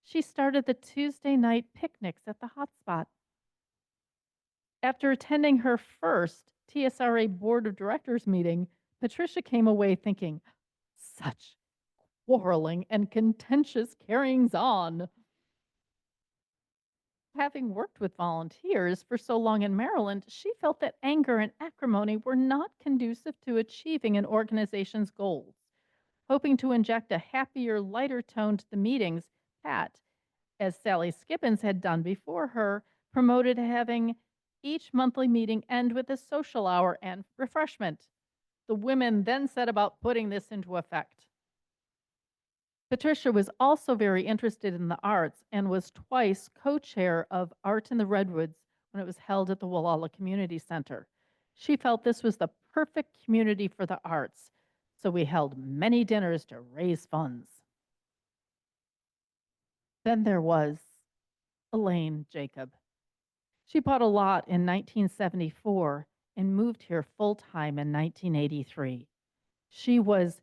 Speaker 1: she started the Tuesday night picnics at the hotspot. After attending her first TSRA Board of Directors meeting, Patricia came away thinking, such quarreling and contentious carryings on. Having worked with volunteers for so long in Maryland, she felt that anger and acrimony were not conducive to achieving an organization's goals. Hoping to inject a happier, lighter tone to the meetings, Pat, as Sally Skibbins had done before her, promoted having each monthly meeting end with a social hour and refreshment. The women then set about putting this into effect. Patricia was also very interested in the arts and was twice co-chair of Art in the Redwoods when it was held at the Wallala Community Center. She felt this was the perfect community for the arts, so we held many dinners to raise funds. Then there was Elaine Jacob. She bought a lot in 1974 and moved here full-time in 1983. She was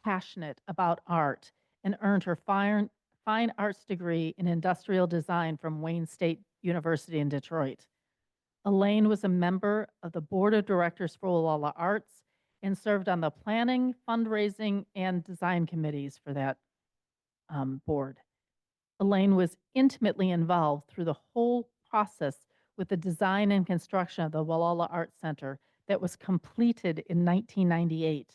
Speaker 1: passionate about art and earned her fine arts degree in industrial design from Wayne State University in Detroit. Elaine was a member of the board of directors for Wallala Arts and served on the planning, fundraising, and design committees for that board. Elaine was intimately involved through the whole process with the design and construction of the Wallala Arts Center that was completed in 1998.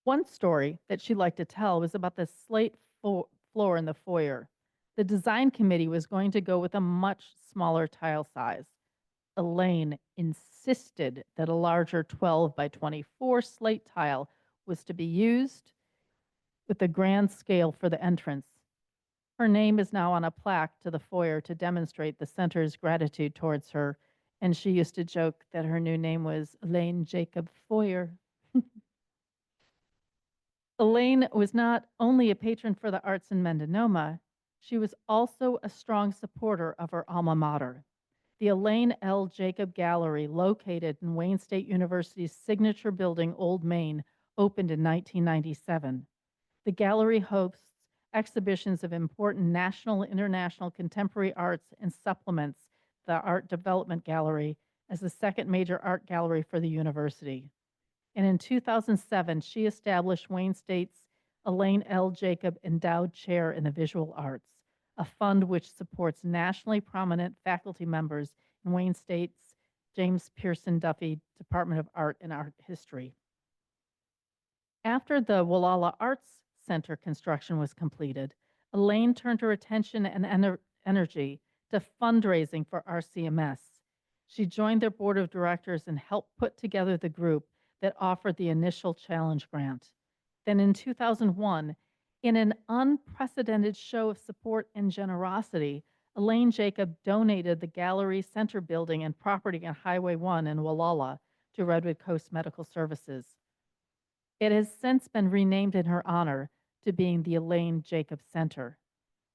Speaker 1: One story that she liked to tell was about the slate floor in the foyer. The design committee was going to go with a much smaller tile size. Elaine insisted that a larger 12 by 24 slate tile was to be used with the grand scale for the entrance. Her name is now on a plaque to the foyer to demonstrate the center's gratitude towards her, and she used to joke that her new name was Elaine Jacob Foyer. Elaine was not only a patron for the arts in Mendonoma, she was also a strong supporter of her alma mater. The Elaine L. Jacob Gallery, located in Wayne State University's signature building, Old Main, opened in 1997. The gallery hosts exhibitions of important national and international contemporary arts and supplements the Art Development Gallery as the second major art gallery for the university. And in 2007, she established Wayne State's Elaine L. Jacob Endowed Chair in the Visual Arts, a fund which supports nationally prominent faculty members in Wayne State's James Pearson Duffy Department of Art and Art History. After the Wallala Arts Center construction was completed, Elaine turned her attention and energy to fundraising for RCMS. She joined their board of directors and helped put together the group that offered the initial challenge grant. Then in 2001, in an unprecedented show of support and generosity, Elaine Jacob donated the gallery center building and property on Highway 1 in Wallala to Redwood Coast Medical Services. It has since been renamed in her honor to being the Elaine Jacob Center,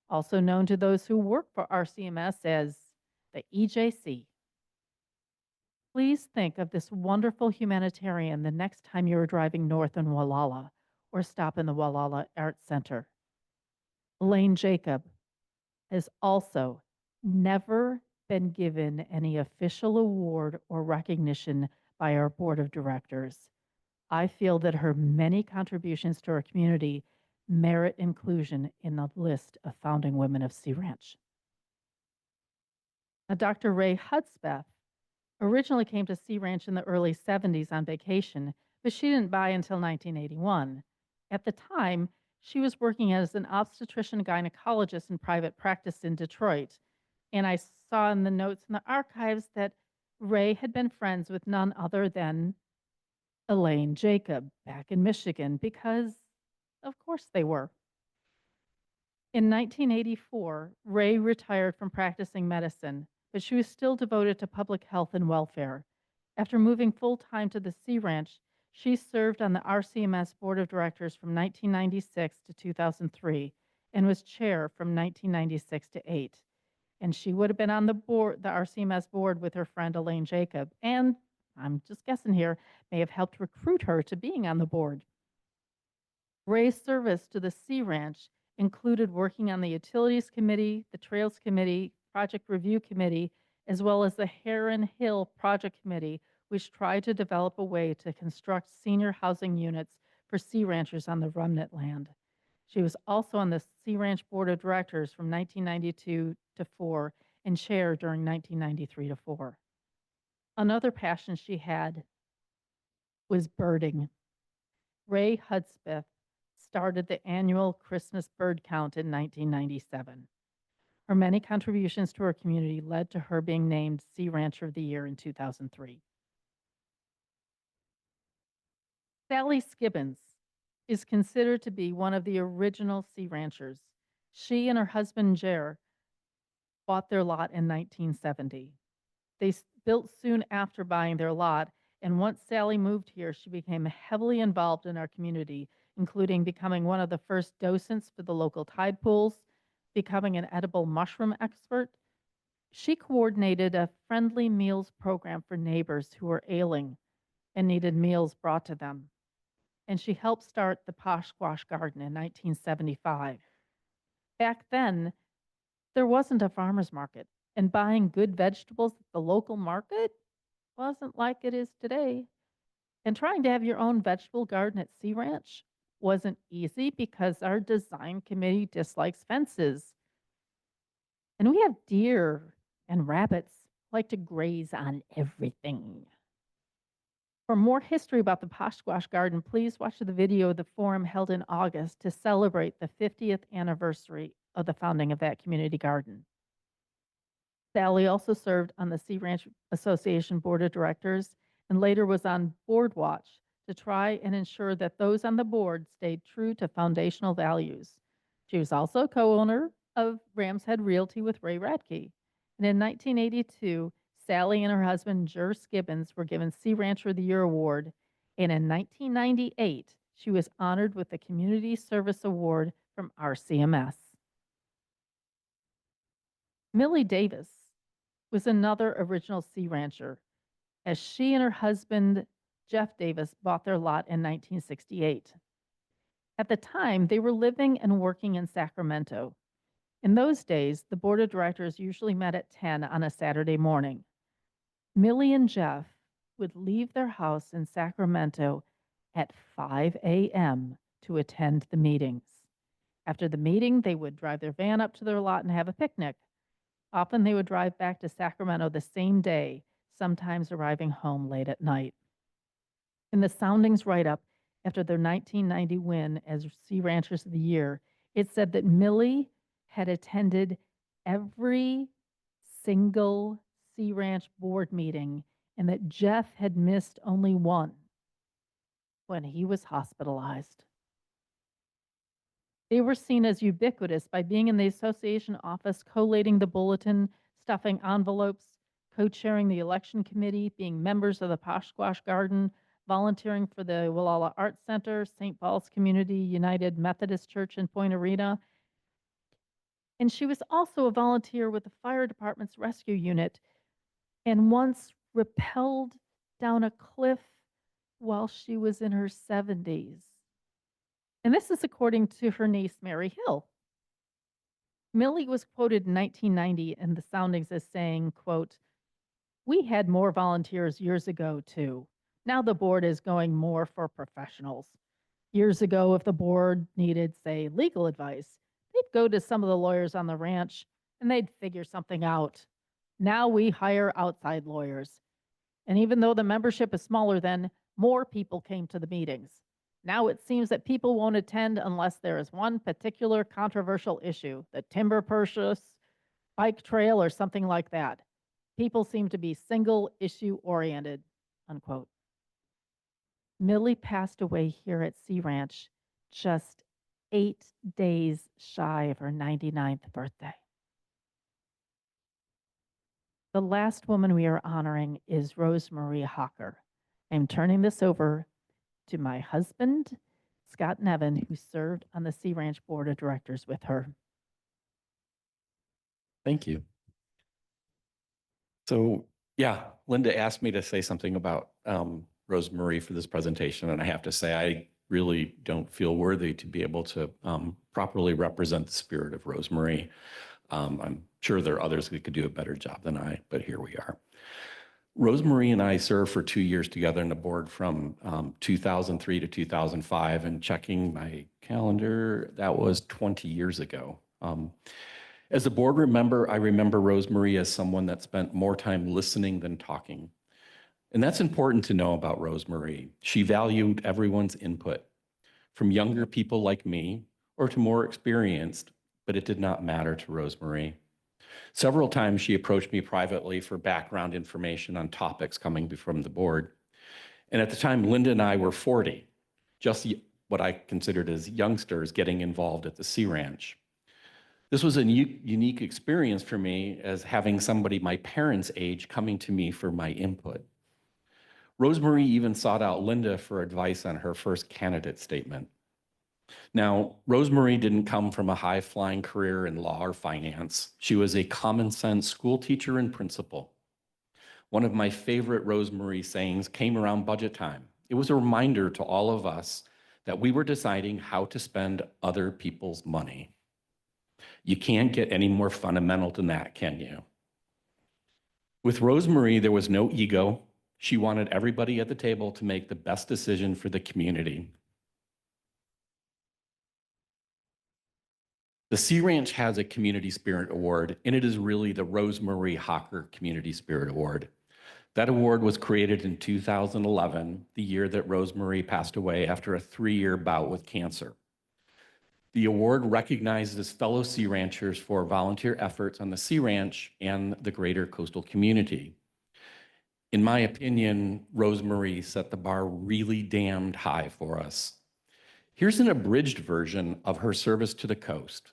Speaker 1: also known to those who work for RCMS as the EJC. Please think of this wonderful humanitarian the next time you are driving north in Wallala or stop in the Wallala Arts Center. Elaine Jacob has also never been given any official award or recognition by our board of directors. I feel that her many contributions to our community merit inclusion in the list of founding women of Sea Ranch. Now, Dr. Rae Hudspeth originally came to Sea Ranch in the early 70s on vacation, but she didn't buy until 1981. At the time, she was working as an obstetrician gynecologist in private practice in Detroit, and I saw in the notes in the archives that Rae had been friends with none other than Elaine Jacob back in Michigan, because of course they were. In 1984, Rae retired from practicing medicine, but she was still devoted to public health and welfare. After moving full-time to the Sea Ranch, She served on the RCMS Board of Directors from 1996 to 2003 and was chair from 1996 to 8. And she would have been on the board, the RCMS board, with her friend Elaine Jacob, and I'm just guessing here, may have helped recruit her to being on the board. Rae's service to the Sea Ranch included working on the Utilities Committee, the Trails Committee, Project Review Committee, as well as the Heron Hill Project Committee, which tried to develop a way to construct senior housing units for sea ranchers on the remnant land. She was also on the Sea Ranch Board of Directors from 1992 to 4 and chair during 1993 to 4. Another passion she had was birding. Rae Hudspeth started the annual Christmas bird count in 1997. Her many contributions to her community led to her being named Sea Rancher of the Year in 2003. Sally Skibbins is considered to be one of the original sea ranchers. She and her husband Jer bought their lot in 1970. They built soon after buying their lot, and once Sally moved here, she became heavily involved in our community, including becoming one of the first docents for the local tide pools, becoming an edible mushroom expert. She coordinated a friendly meals program for neighbors who were ailing and needed meals brought to them. And she helped start the Posh Squash Garden in 1975. Back then, there wasn't a farmer's market, and buying good vegetables at the local market wasn't like it is today. And trying to have your own vegetable garden at Sea Ranch wasn't easy because our design committee dislikes fences. And we have deer and rabbits like to graze on everything. For more history about the Posh Squash Garden, please watch the video of the forum held in August to celebrate the 50th anniversary of the founding of that community garden. Sally also served on the Sea Ranch Association Board of Directors and later was on Board Watch to try and ensure that those on the board stayed true to foundational values. She was also co-owner of Rams Head Realty with Rae Radtkey. And in 1982, Sally and her husband, Jer Skibbins, were given Sea Rancher of the Year award. And in 1998, she was honored with the Community Service Award from RCMS. Millie Davis was another original Sea Rancher, as she and her husband, Jeff Davis, bought their lot in 1968. At the time, they were living and working in Sacramento. In those days, the board of directors usually met at 10 on a Saturday morning. Millie and Jeff would leave their house in Sacramento at 5 a.m. to attend the meetings. After the meeting, they would drive their van up to their lot and have a picnic. Often they would drive back to Sacramento the same day, sometimes arriving home late at night. In the Soundings write-up after their 1990 win as Sea Ranchers of the Year, it said that Millie had attended every single Sea Ranch board meeting and that Jeff had missed only one when he was hospitalized. They were seen as ubiquitous by being in the association office, collating the bulletin, stuffing envelopes, co-chairing the election committee, being members of the Posh Squash Garden, volunteering for the Wallala Arts Center, St. Paul's Community United Methodist Church in Point Arena. And she was also a volunteer with the fire department's rescue unit and once rappelled down a cliff while she was in her 70s. And this is according to her niece, Mary Hill. Millie was quoted in 1990 in the Soundings as saying, quote, "We had more volunteers years ago, too. Now the board is going more for professionals. Years ago, if the board needed, say, legal advice, they'd go to some of the lawyers on the ranch and they'd figure something out. Now we hire outside lawyers. And even though the membership is smaller then, more people came to the meetings. Now it seems that people won't attend unless there is one particular controversial issue, the timber purchase, bike trail, or something like that. People seem to be single issue oriented," unquote. Millie passed away here at Sea Ranch just 8 days shy of her 99th birthday. The last woman we are honoring is Rosemarie Hocker. I'm turning this over to my husband, Scott Nevin, who served on the Sea Ranch Board of Directors with her.
Speaker 3: Thank you. So, yeah, Linda asked me to say something about Rosemarie for this presentation, and I have to say I really don't feel worthy to be able to properly represent the spirit of Rosemarie. I'm sure there are others who could do a better job than I, but here we are. Rosemarie and I served for 2 years together on the board from 2003 to 2005, and checking my calendar, that was 20 years ago. As a board member, I remember Rosemarie as someone that spent more time listening than talking. And that's important to know about Rosemarie. She valued everyone's input, from younger people like me or to more experienced, but it did not matter to Rosemarie. Several times she approached me privately for background information on topics coming from the board. And at the time, Linda and I were 40, just what I considered as youngsters getting involved at the Sea Ranch. This was a unique experience for me, as having somebody my parents' age coming to me for my input. Rosemarie even sought out Linda for advice on her first candidate statement. Now, Rosemarie didn't come from a high-flying career in law or finance. She was a common-sense school teacher and principal. One of my favorite Rosemarie sayings came around budget time. It was a reminder to all of us that we were deciding how to spend other people's money. You can't get any more fundamental than that, can you? With Rosemarie, there was no ego. She wanted everybody at the table to make the best decision for the community. The Sea Ranch has a Community Spirit Award, and it is really the Rosemarie Hocker Community Spirit Award. That award was created in 2011, the year that Rosemarie passed away after a 3-year bout with cancer. The award recognizes fellow Sea Ranchers for volunteer efforts on the Sea Ranch and the greater coastal community. In my opinion, Rosemarie set the bar really damned high for us. Here's an abridged version of her service to the coast.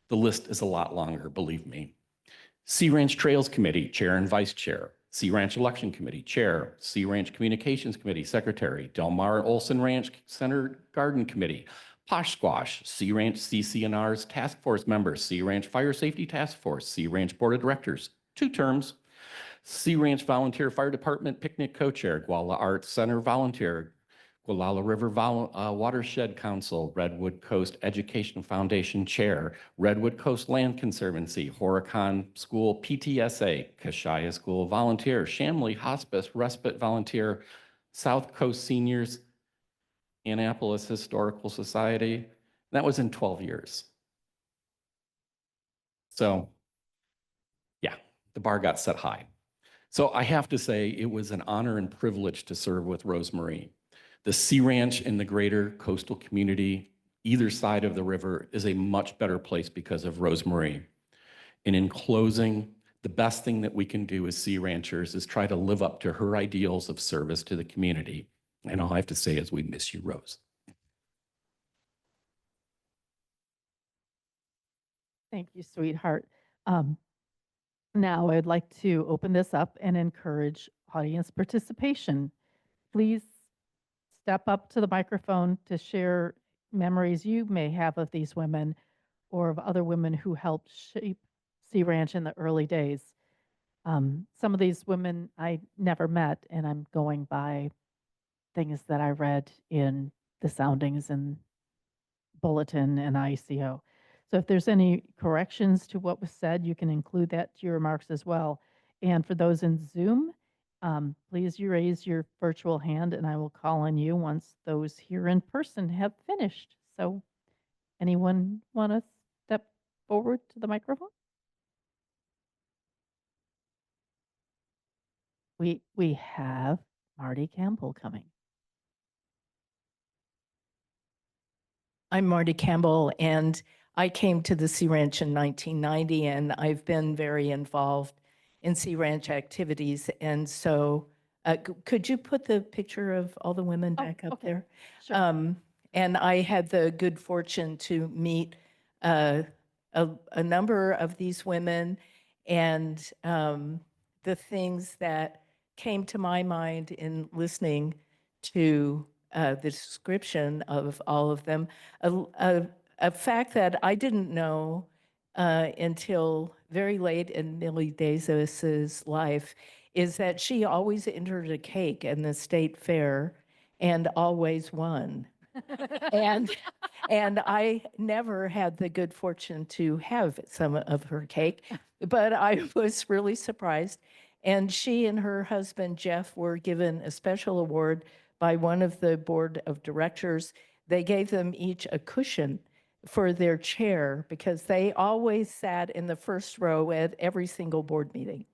Speaker 3: The list is a lot longer, believe me. Sea Ranch Trails Committee, Chair and Vice Chair. Sea Ranch Election Committee, Chair. Sea Ranch Communications Committee, Secretary. Del Mar Olson Ranch Center Garden Committee. Posh Squash, Sea Ranch CCNR's Task Force member. Sea Ranch Fire Safety Task Force. Sea Ranch Board of Directors, 2 terms. Sea Ranch Volunteer Fire Department Picnic Co-Chair. Guala Arts Center Volunteer. Gualala River Watershed Council, Redwood Coast Education Foundation Chair, Redwood Coast Land Conservancy, Horicon School PTSA, Kashaya School Volunteer, Shamley Hospice Respite Volunteer, South Coast Seniors, Annapolis Historical Society. That was in 12 years. So yeah, the bar got set high. So I have to say it was an honor and privilege to serve with Rosemarie. The Sea Ranch in the greater coastal community, either side of the river, is a much better place because of Rosemarie. And in closing, the best thing that we can do as Sea Ranchers is try to live up to her ideals of service to the community. And all I have to say is we miss you, Rose.
Speaker 1: Thank you, sweetheart. Now I'd like to open this up and encourage audience participation. Please step up to the microphone to share memories you may have of these women or of other women who helped shape Sea Ranch in the early days. Some of these women I never met, and I'm going by things that I read in the soundings and bulletin and ICO. So if there's any corrections to what was said, you can include that to your remarks as well. And for those in Zoom, please you raise your virtual hand and I will call on you once those here in person have finished. So anyone want to step forward to the microphone? We have Marty Campbell coming.
Speaker 4: I'm Marty Campbell, and I came to the Sea Ranch in 1990, and I've been very involved in Sea Ranch activities. And so could you put the picture of all the women back up there?
Speaker 1: Sure.
Speaker 4: And I had the good fortune to meet a number of these women, and the things that came to my mind in listening to the description of all of them. A fact that I didn't know until very late in Millie Davis's life is that she always entered a cake in the state fair and always won. and and I never had the good fortune to have some of her cake, but I was really surprised. And she and her husband Jeff were given a special award by one of the board of directors. They gave them each a cushion for their chair because they always sat in the first row at every single board meeting.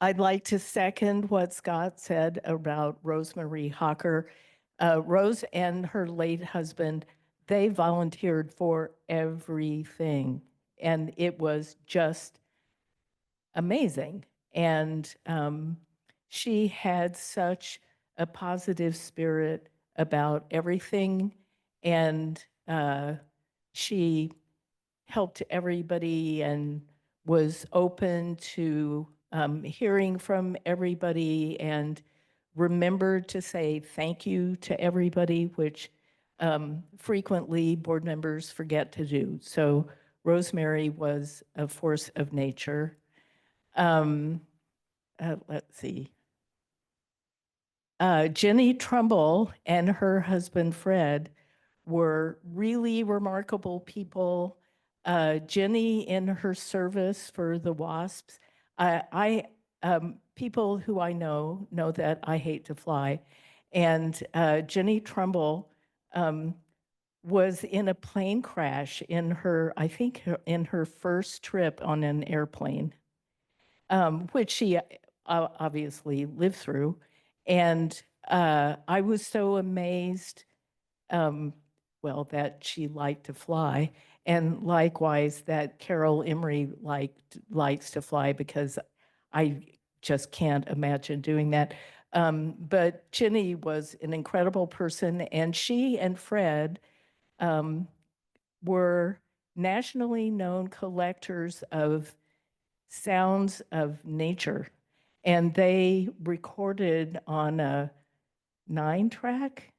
Speaker 4: I'd like to second what Scott said about Rosemarie Hocker. Rose and her late husband, they volunteered for everything, and it was just amazing. And she had such a positive spirit about everything, and she helped everybody and was open to hearing from everybody and remembered to say thank you to everybody, which frequently board members forget to do. So Rosemarie was a force of nature. Let's see. Jenny Trumbull and her husband Fred were really remarkable people. Jenny, in her service for the WASPs, people who I know that I hate to fly, and Jenny Trumbull was in a plane crash in her, I think, in her first trip on an airplane, which she obviously lived through. And I was so amazed, well, that she liked to fly, and likewise that Carol Emory likes to fly, because I just can't imagine doing that. But Jenny was an incredible person, and she and Fred were nationally known collectors of sounds of nature. And they recorded on a 9-track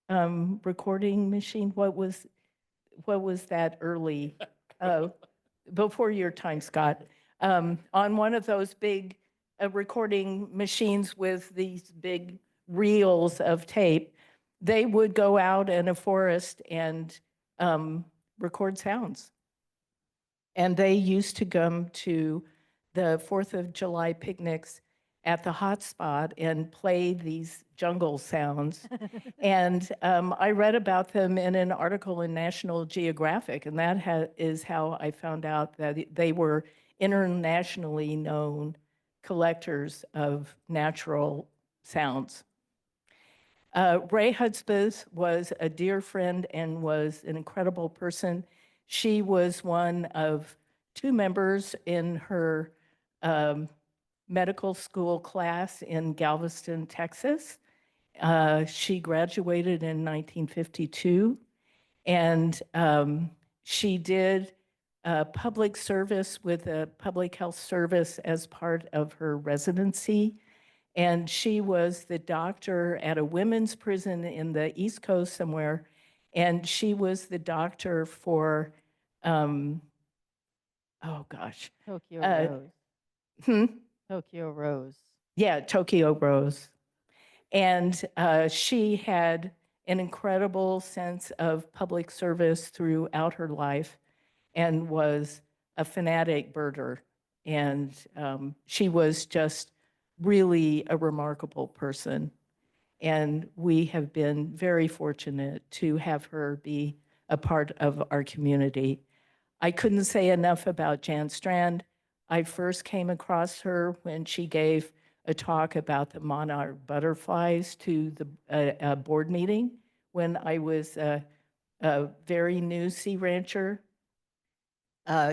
Speaker 4: recording machine. What was that early, before your time, Scott, on one of those big recording machines with these big reels of tape. They would go out in a forest and record sounds. And they used to come to the 4th of July picnics at the hotspot and play these jungle sounds. And I read about them in an article in National Geographic, and that is how I found out that they were internationally known collectors of natural sounds. Rae Hudspeth was a dear friend and was an incredible person. She was one of 2 members in her medical school class in Galveston, Texas. She graduated in 1952, and she did public service with a public health service as part of her residency. And she was the doctor at a women's prison in the East Coast somewhere. And she was the doctor for, oh gosh.
Speaker 1: Tokyo Rose. Tokyo Rose.
Speaker 4: Yeah, Tokyo Rose. And she had an incredible sense of public service throughout her life and was a fanatic birder. And she was just really a remarkable person. And we have been very fortunate to have her be a part of our community. I couldn't say enough about Janann Strand. I first came across her when she gave a talk about the monarch butterflies to the board meeting when I was a very new sea rancher.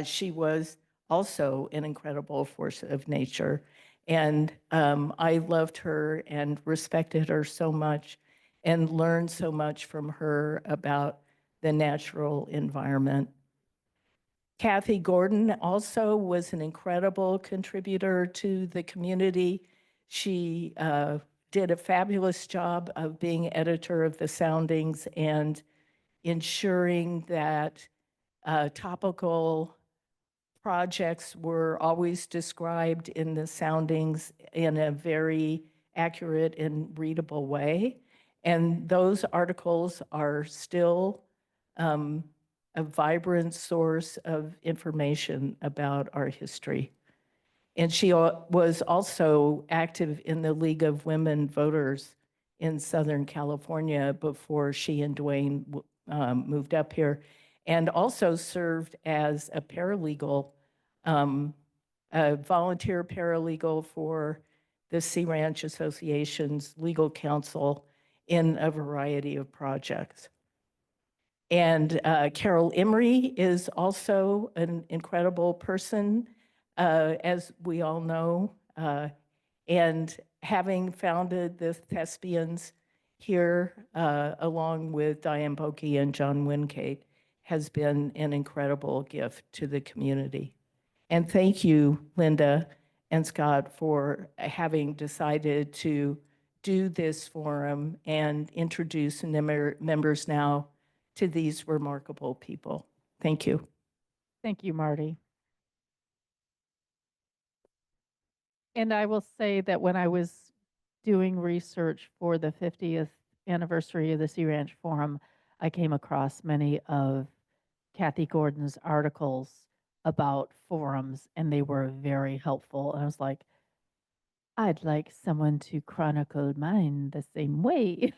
Speaker 4: She was also an incredible force of nature. And I loved her and respected her so much and learned so much from her about the natural environment. Kathi Gordon also was an incredible contributor to the community. She did a fabulous job of being editor of the Soundings and ensuring that topical projects were always described in the Soundings in a very accurate and readable way. And those articles are still a vibrant source of information about our history. And she was also active in the League of Women Voters in Southern California before she and Dwayne moved up here, and also served as a paralegal, a volunteer paralegal for the Sea Ranch Association's legal counsel in a variety of projects. And Carol Emory is also an incredible person, as we all know. And having founded the Thespians here, along with Diane Boeke and John Wingate, has been an incredible gift to the community. And thank you, Linda and Scott, for having decided to do this forum and introduce members now to these remarkable people. Thank you.
Speaker 1: Thank you, Marty. And I will say that when I was doing research for the 50th anniversary of the Sea Ranch Forum, I came across many of Kathi Gordon's articles about forums, and they were very helpful. And I was like, I'd like someone to chronicle mine the same way.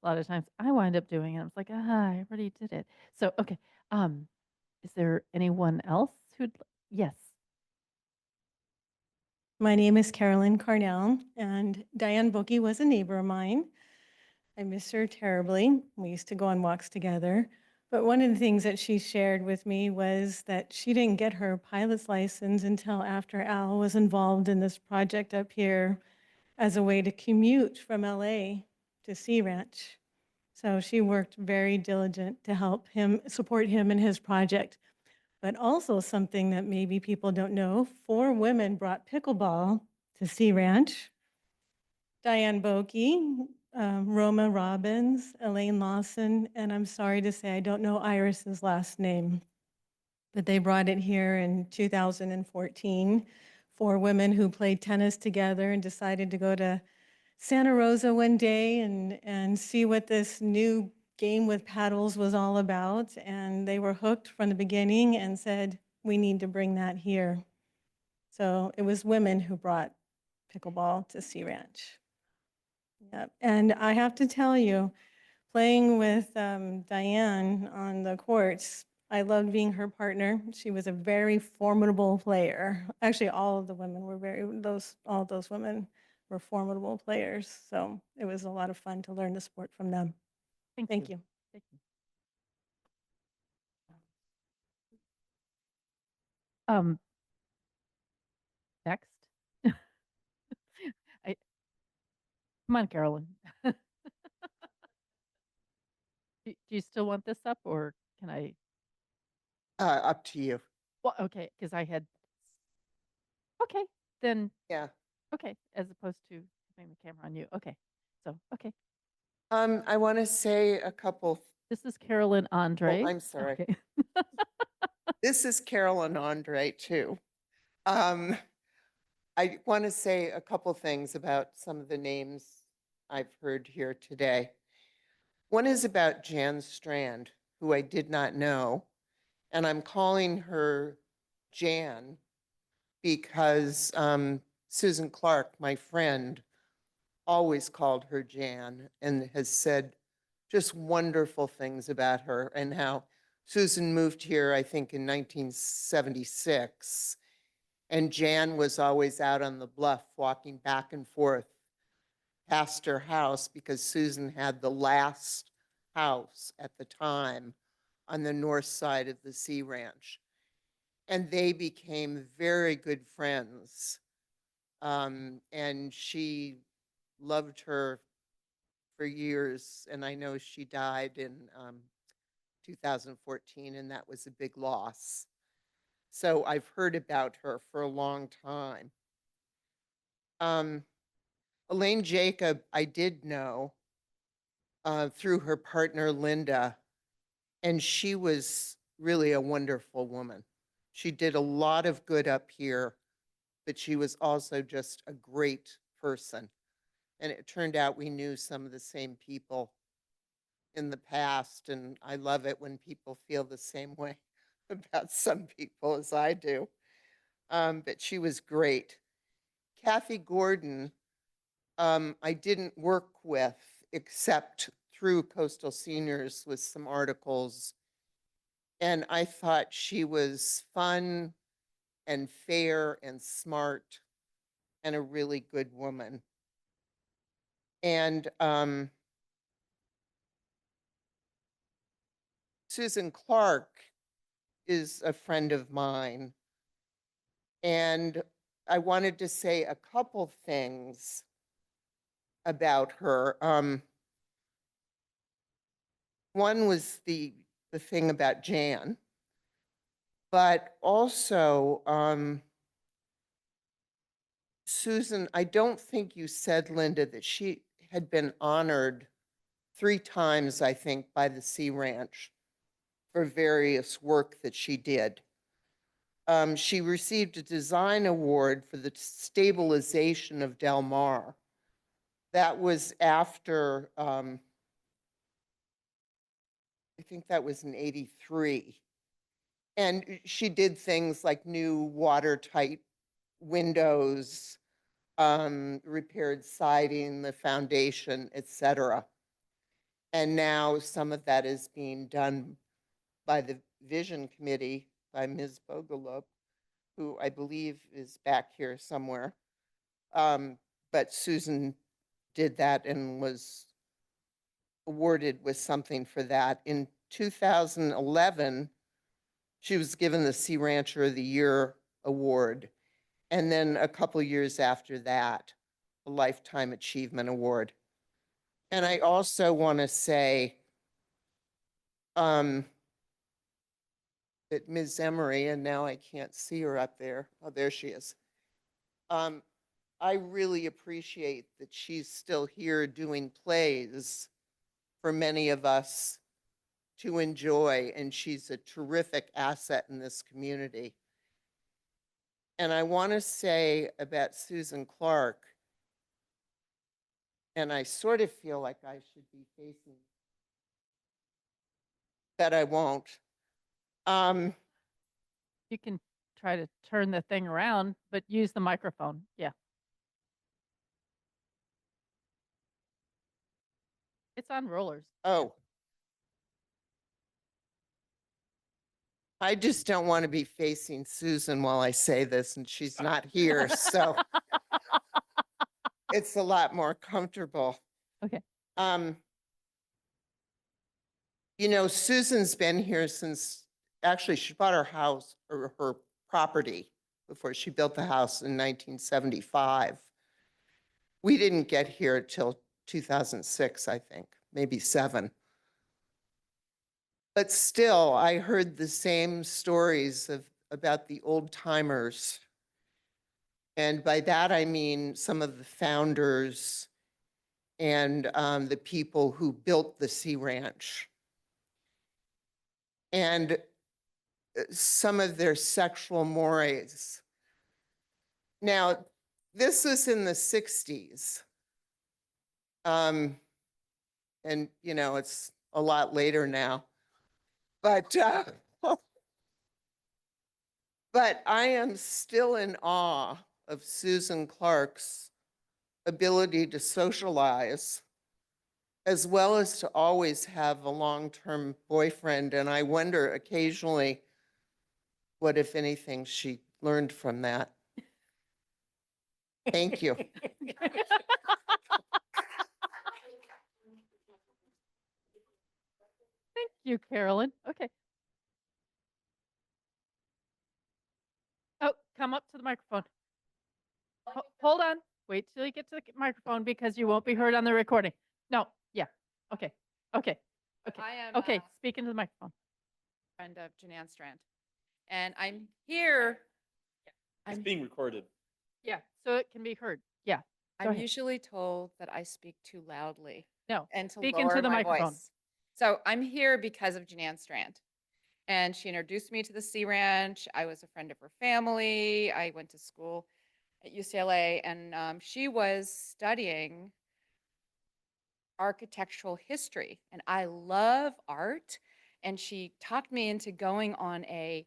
Speaker 1: A lot of times I wind up doing it. I was like, I already did it. So, okay. Is there anyone else who'd, yes.
Speaker 5: My name is Carolyn Carnell, and Diane Boeke was a neighbor of mine. I miss her terribly. We used to go on walks together. But one of the things that she shared with me was that she didn't get her pilot's license until after Al was involved in this project up here as a way to commute from LA to Sea Ranch. So she worked very diligent to help him, support him in his project. But also something that maybe people don't know, 4 women brought pickleball to Sea Ranch. Diane Boeke, Roma Robbins, Elaine Lawson, and I'm sorry to say I don't know Iris's last name, but they brought it here in 2014. 4 women who played tennis together and decided to go to Santa Rosa one day and see what this new game with paddles was all about, and they were hooked from the beginning and said, we need to bring that here. So it was women who brought pickleball to Sea Ranch. Yep. And I have to tell you, playing with Diane on the courts, I loved being her partner. She was a very formidable player. Actually, all of the women were all those women were formidable players. So it was a lot of fun to learn the sport from them. Thank you.
Speaker 1: Thank you. Next. Come on, Carolyn. Do you still want this up, or can I?
Speaker 6: Up to you.
Speaker 1: Well, okay, because I had. Okay, then.
Speaker 6: Yeah.
Speaker 1: Okay, as opposed to having the camera on you. Okay, so okay.
Speaker 6: I want to say a couple.
Speaker 1: This is Carolyn Andre.
Speaker 6: Oh, I'm sorry.
Speaker 1: Okay.
Speaker 6: This is Carolyn Andre too. I want to say a couple things about some of the names I've heard here today. One is about Janann Strand, who I did not know, and I'm calling her Jan because Susan Clark, my friend, always called her Jan and has said just wonderful things about her, and how Susan moved here, I think, in 1976. And Jan was always out on the bluff walking back and forth past her house because Susan had the last house at the time on the north side of the Sea Ranch. And they became very good friends. And she loved her for years. And I know she died in 2014, and that was a big loss. So I've heard about her for a long time. Elaine Jacob, I did know through her partner, Linda, and she was really a wonderful woman. She did a lot of good up here, but she was also just a great person. And it turned out we knew some of the same people in the past, and I love it when people feel the same way about some people as I do. But she was great. Kathi Gordon, I didn't work with except through Coastal Seniors with some articles. And I thought she was fun and fair and smart and a really good woman. And Susan Clark is a friend of mine. And I wanted to say a couple things about her. One was the thing about Jan, but also Susan, I don't think you said, Linda, that she had been honored 3 times, I think, by the Sea Ranch for various work that she did. She received a design award for the stabilization of Del Mar. That was after, I think that was in '83. And she did things like new watertight windows, repaired siding, the foundation, etc. And now some of that is being done by the Vision Committee by Ms. Boeke, who I believe is back here somewhere. But Susan did that and was awarded with something for that. In 2011, she was given the Sea Rancher of the Year award. And then a couple years after that, a Lifetime Achievement Award. And I also want to say that Ms. Emory, and now I can't see her up there. Oh, there she is. I really appreciate that she's still here doing plays for many of us to enjoy, and she's a terrific asset in this community. And I want to say about Susan Clark, and I sort of feel like I should be facing, but I won't.
Speaker 1: You can try to turn the thing around, but use the microphone. Yeah. It's on rollers.
Speaker 6: Oh. I just don't want to be facing Susan while I say this, and she's not here, so it's a lot more comfortable.
Speaker 1: Okay.
Speaker 6: You know, Susan's been here since, actually, she bought her house or her property before she built the house in 1975. We didn't get here till 2006, I think, maybe 7. But still, I heard the same stories about the old timers. And by that, I mean some of the founders and the people who built the Sea Ranch. And some of their sexual mores. Now, this was in the 60s. And, you know, it's a lot later now. But I am still in awe of Susan Clark's ability to socialize, as well as to always have a long-term boyfriend. And I wonder occasionally what, if anything, she learned from that. Thank you.
Speaker 1: Thank you, Carolyn. Okay. Oh, come up to the microphone. Hold on. Wait till you get to the microphone because you won't be heard on the recording. No. Yeah. Okay. Okay. Okay.
Speaker 7: I am
Speaker 1: Okay. Speak into the microphone.
Speaker 7: friend of Janann Strand. And I'm here.
Speaker 3: It's being recorded.
Speaker 1: Yeah. So it can be heard. Yeah. Go
Speaker 7: I'm
Speaker 1: ahead.
Speaker 7: usually told that I speak too loudly
Speaker 1: No,
Speaker 7: and to
Speaker 1: speak
Speaker 7: lower
Speaker 1: into the
Speaker 7: my
Speaker 1: microphone.
Speaker 7: voice. So I'm here because of Janann Strand. And she introduced me to the Sea Ranch. I was a friend of her family. I went to school at UCLA, and she was studying architectural history. And I love art. And she talked me into going on a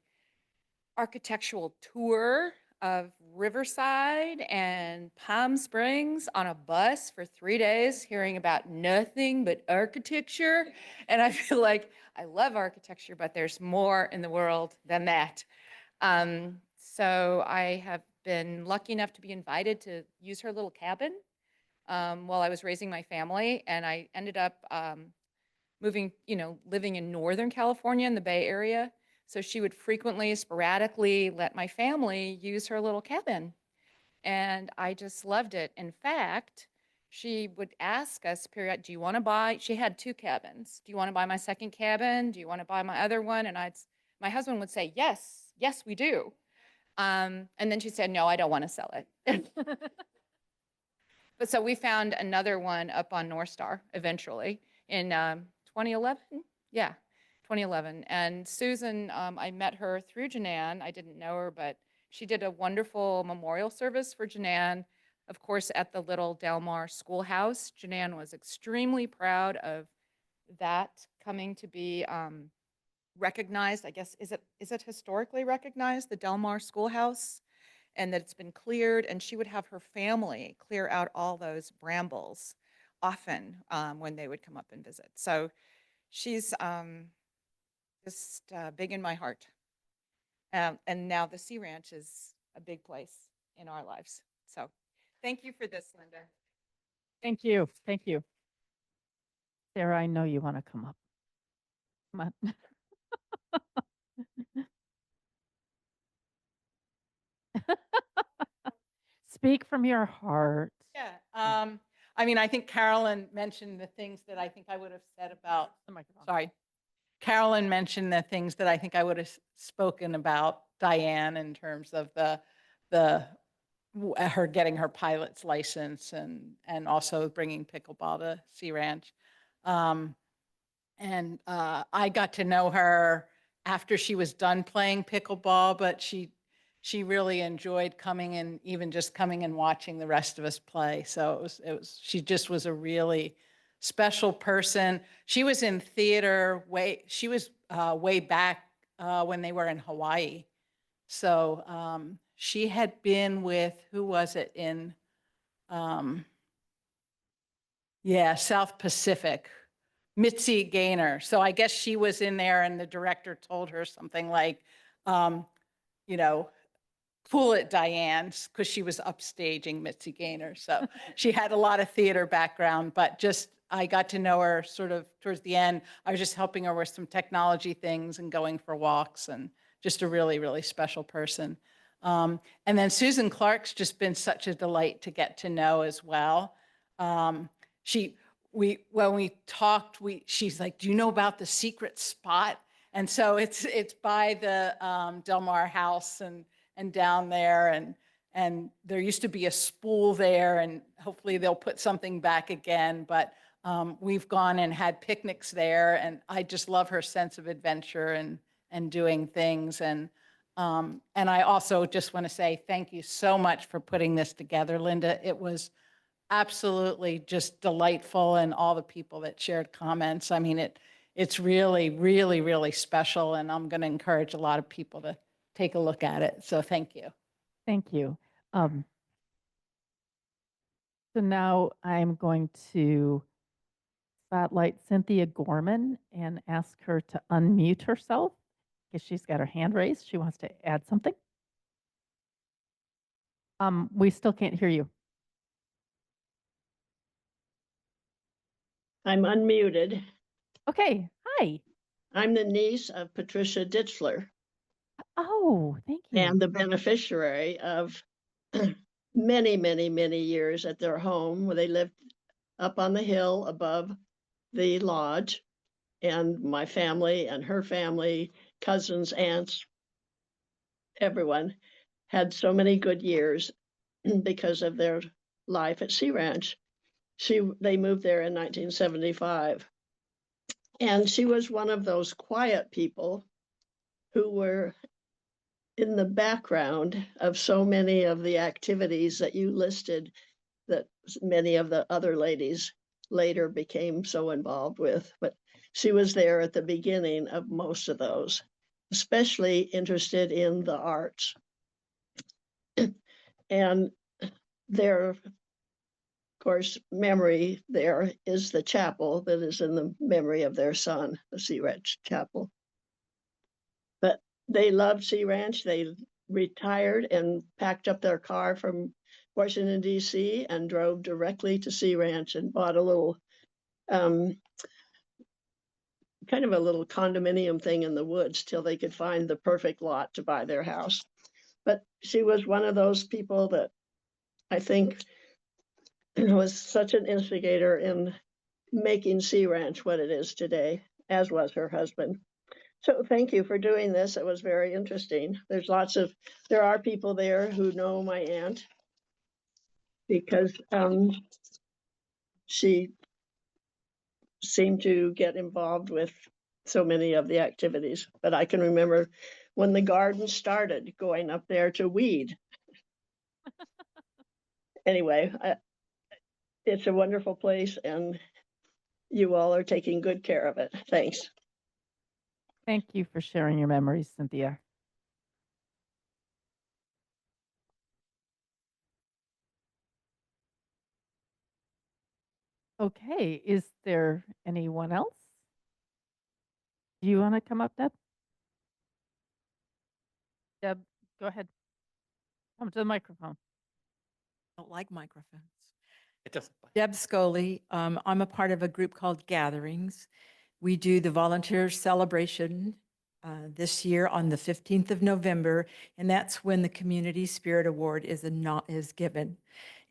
Speaker 7: architectural tour of Riverside and Palm Springs on a bus for 3 days, hearing about nothing but architecture. And I feel like I love architecture, but there's more in the world than that. So I have been lucky enough to be invited to use her little cabin while I was raising my family. And I ended up moving, living in Northern California in the Bay Area. So she would frequently, sporadically let my family use her little cabin. And I just loved it. In fact, she would ask us do you want to buy, she had 2 cabins. Do you want to buy my second cabin? Do you want to buy my other one? And my husband would say, yes, we do. And then she said, no, I don't want to sell it. But so we found another one up on North Star eventually in 2011. Yeah, 2011. And Susan, I met her through Janann. I didn't know her, but she did a wonderful memorial service for Janann, of course, at the little Del Mar schoolhouse. Janann was extremely proud of that coming to be recognized. I guess, is it historically recognized, the Del Mar schoolhouse? And that it's been cleared, and she would have her family clear out all those brambles often when they would come up and visit. So she's just big in my heart. And now the Sea Ranch is a big place in our lives. So thank you for this, Linda.
Speaker 1: Thank you. Thank you. Sarah, I know you want to come up. Come on. Speak from your heart.
Speaker 4: Yeah. I mean, I think Carolyn mentioned the things that I think I would have said about,
Speaker 1: The microphone.
Speaker 4: sorry. Carolyn mentioned the things that I think I would have spoken about Diane in terms of her getting her pilot's license and also bringing pickleball to Sea Ranch. I got to know her after she was done playing pickleball, but she really enjoyed coming and even just coming and watching the rest of us play. So she just was a really special person. She was in theater way back when they were in Hawaii. So she had been with, who was it in, South Pacific, Mitzi Gaynor. So I guess she was in there and the director told her something like, cool it, Diane, because she was upstaging Mitzi Gaynor. So she had a lot of theater background, but I got to know her sort of towards the end. I was just helping her with some technology things and going for walks, and just a really, really special person. And then Susan Clark's just been such a delight to get to know as well. When we talked, she's like, do you know about the secret spot? And so it's by the Del Mar house and down there, and there used to be a spool there, and hopefully they'll put something back again. But we've gone and had picnics there, and I just love her sense of adventure and doing things. And I also just want to say thank you so much for putting this together, Linda. It was absolutely just delightful, and all the people that shared comments. I mean, it's really, really, really special, and I'm going to encourage a lot of people to take a look at it. So thank you.
Speaker 1: Thank you. So now I'm going to spotlight Cynthia Gorman and ask her to unmute herself because she's got her hand raised. She wants to add something. We still can't hear you.
Speaker 8: I'm unmuted.
Speaker 1: Okay, hi.
Speaker 8: I'm the niece of Patricia Ditzler
Speaker 1: Oh, thank you.
Speaker 8: and the beneficiary of many, many, many years at their home where they lived up on the hill above the lodge. And my family and her family, cousins, aunts, everyone had so many good years because of their life at Sea Ranch. They moved there in 1975. And she was one of those quiet people who were in the background of so many of the activities that you listed that many of the other ladies later became so involved with. But she was there at the beginning of most of those, especially interested in the arts. And their, of course, memory there is the chapel that is in the memory of their son, the Sea Ranch Chapel. But they loved Sea Ranch. They retired and packed up their car from Washington, D.C. and drove directly to Sea Ranch and bought a little, kind of a little condominium thing in the woods till they could find the perfect lot to buy their house. But she was one of those people that I think was such an instigator in making Sea Ranch what it is today, as was her husband. So thank you for doing this. It was very interesting. There are people there who know my aunt because she seemed to get involved with so many of the activities. But I can remember when the garden started, going up there to weed. Anyway, it's a wonderful place and you all are taking good care of it. Thanks.
Speaker 1: Thank you for sharing your memories, Cynthia. Okay, is there anyone else? Do you want to come up, Deb? Deb, go ahead. Come to the microphone.
Speaker 9: Don't like microphones.
Speaker 3: It doesn't.
Speaker 9: Deb Scully. I'm a part of a group called Gatherings. We do the volunteer celebration this year on the 15th of November, and that's when the Community Spirit Award is given.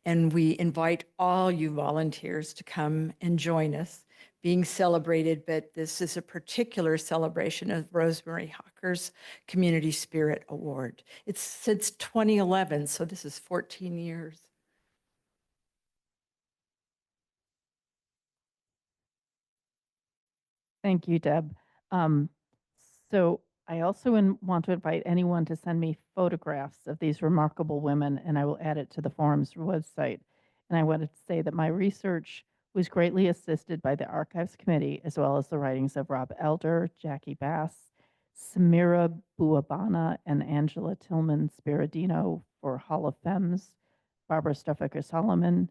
Speaker 9: And we invite all you volunteers to come and join us being celebrated, but this is a particular celebration of Rosemarie Hocker's Community Spirit Award. It's since 2011, so this is 14 years.
Speaker 1: Thank you, Deb. So I also want to invite anyone to send me photographs of these remarkable women, and I will add it to the forum's website. And I wanted to say that my research was greatly assisted by the Archives Committee, as well as the writings of Rob Elder, Jackie Bass, Samira Buabana, and Angela Tillman Spiridino for Hall of Femmes, Barbara Stauffacher Solomon,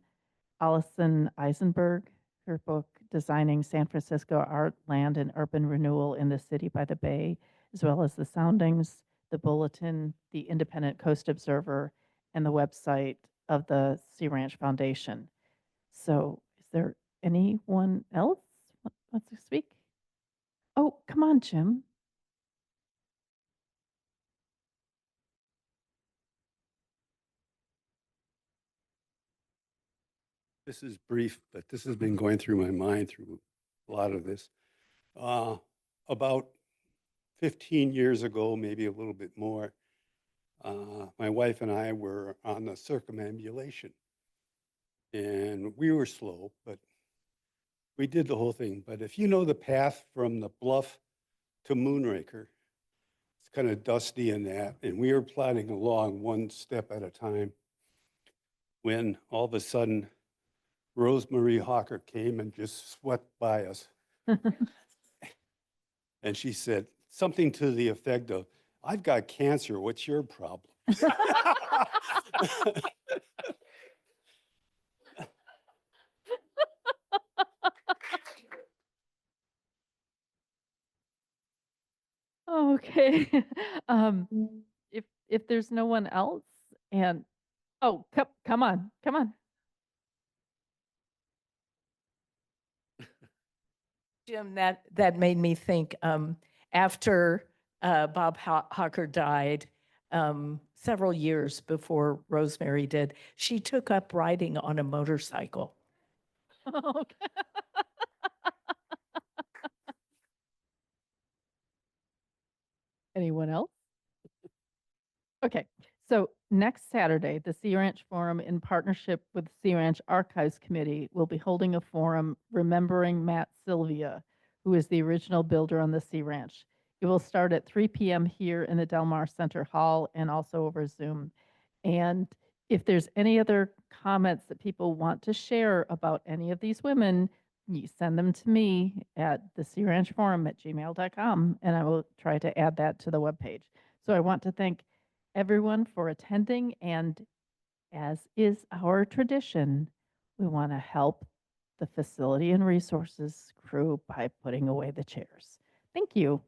Speaker 1: Allison Eisenberg, her book Designing San Francisco Art, Land, and Urban Renewal in the City by the Bay, as well as the Soundings, the Bulletin, the Independent Coast Observer, and the website of the Sea Ranch Foundation. So is there anyone else wants to speak? Oh, come on, Jim.
Speaker 10: This is brief, but this has been going through my mind through a lot of this. About 15 years ago, maybe a little bit more, my wife and I were on the circumambulation. And we were slow, but we did the whole thing. But if you know the path from the bluff to Moonraker, it's kind of dusty in that. And we were plodding along one step at a time when all of a sudden, Rosemarie Hocker came and just swept by us. And she said something to the effect of, "I've got cancer, what's your problem?"
Speaker 1: Okay. If there's no one else, and oh, come on.
Speaker 4: Jim, that made me think, after Bob Hocker died, several years before Rosemarie did, she took up riding on a motorcycle.
Speaker 1: Okay. Anyone else? Okay, so next Saturday, the Sea Ranch Forum, in partnership with Sea Ranch Archives Committee, will be holding a forum remembering Matt Sylvia, who is the original builder on the Sea Ranch. It will start at 3 p.m. here in the Del Mar Center Hall and also over Zoom. And if there's any other comments that people want to share about any of these women, you send them to me at the Sea Ranch Forum at gmail.com, and I will try to add that to the webpage. So I want to thank everyone for attending, and as is our tradition, we want to help the facility and resources crew by putting away the chairs. Thank you.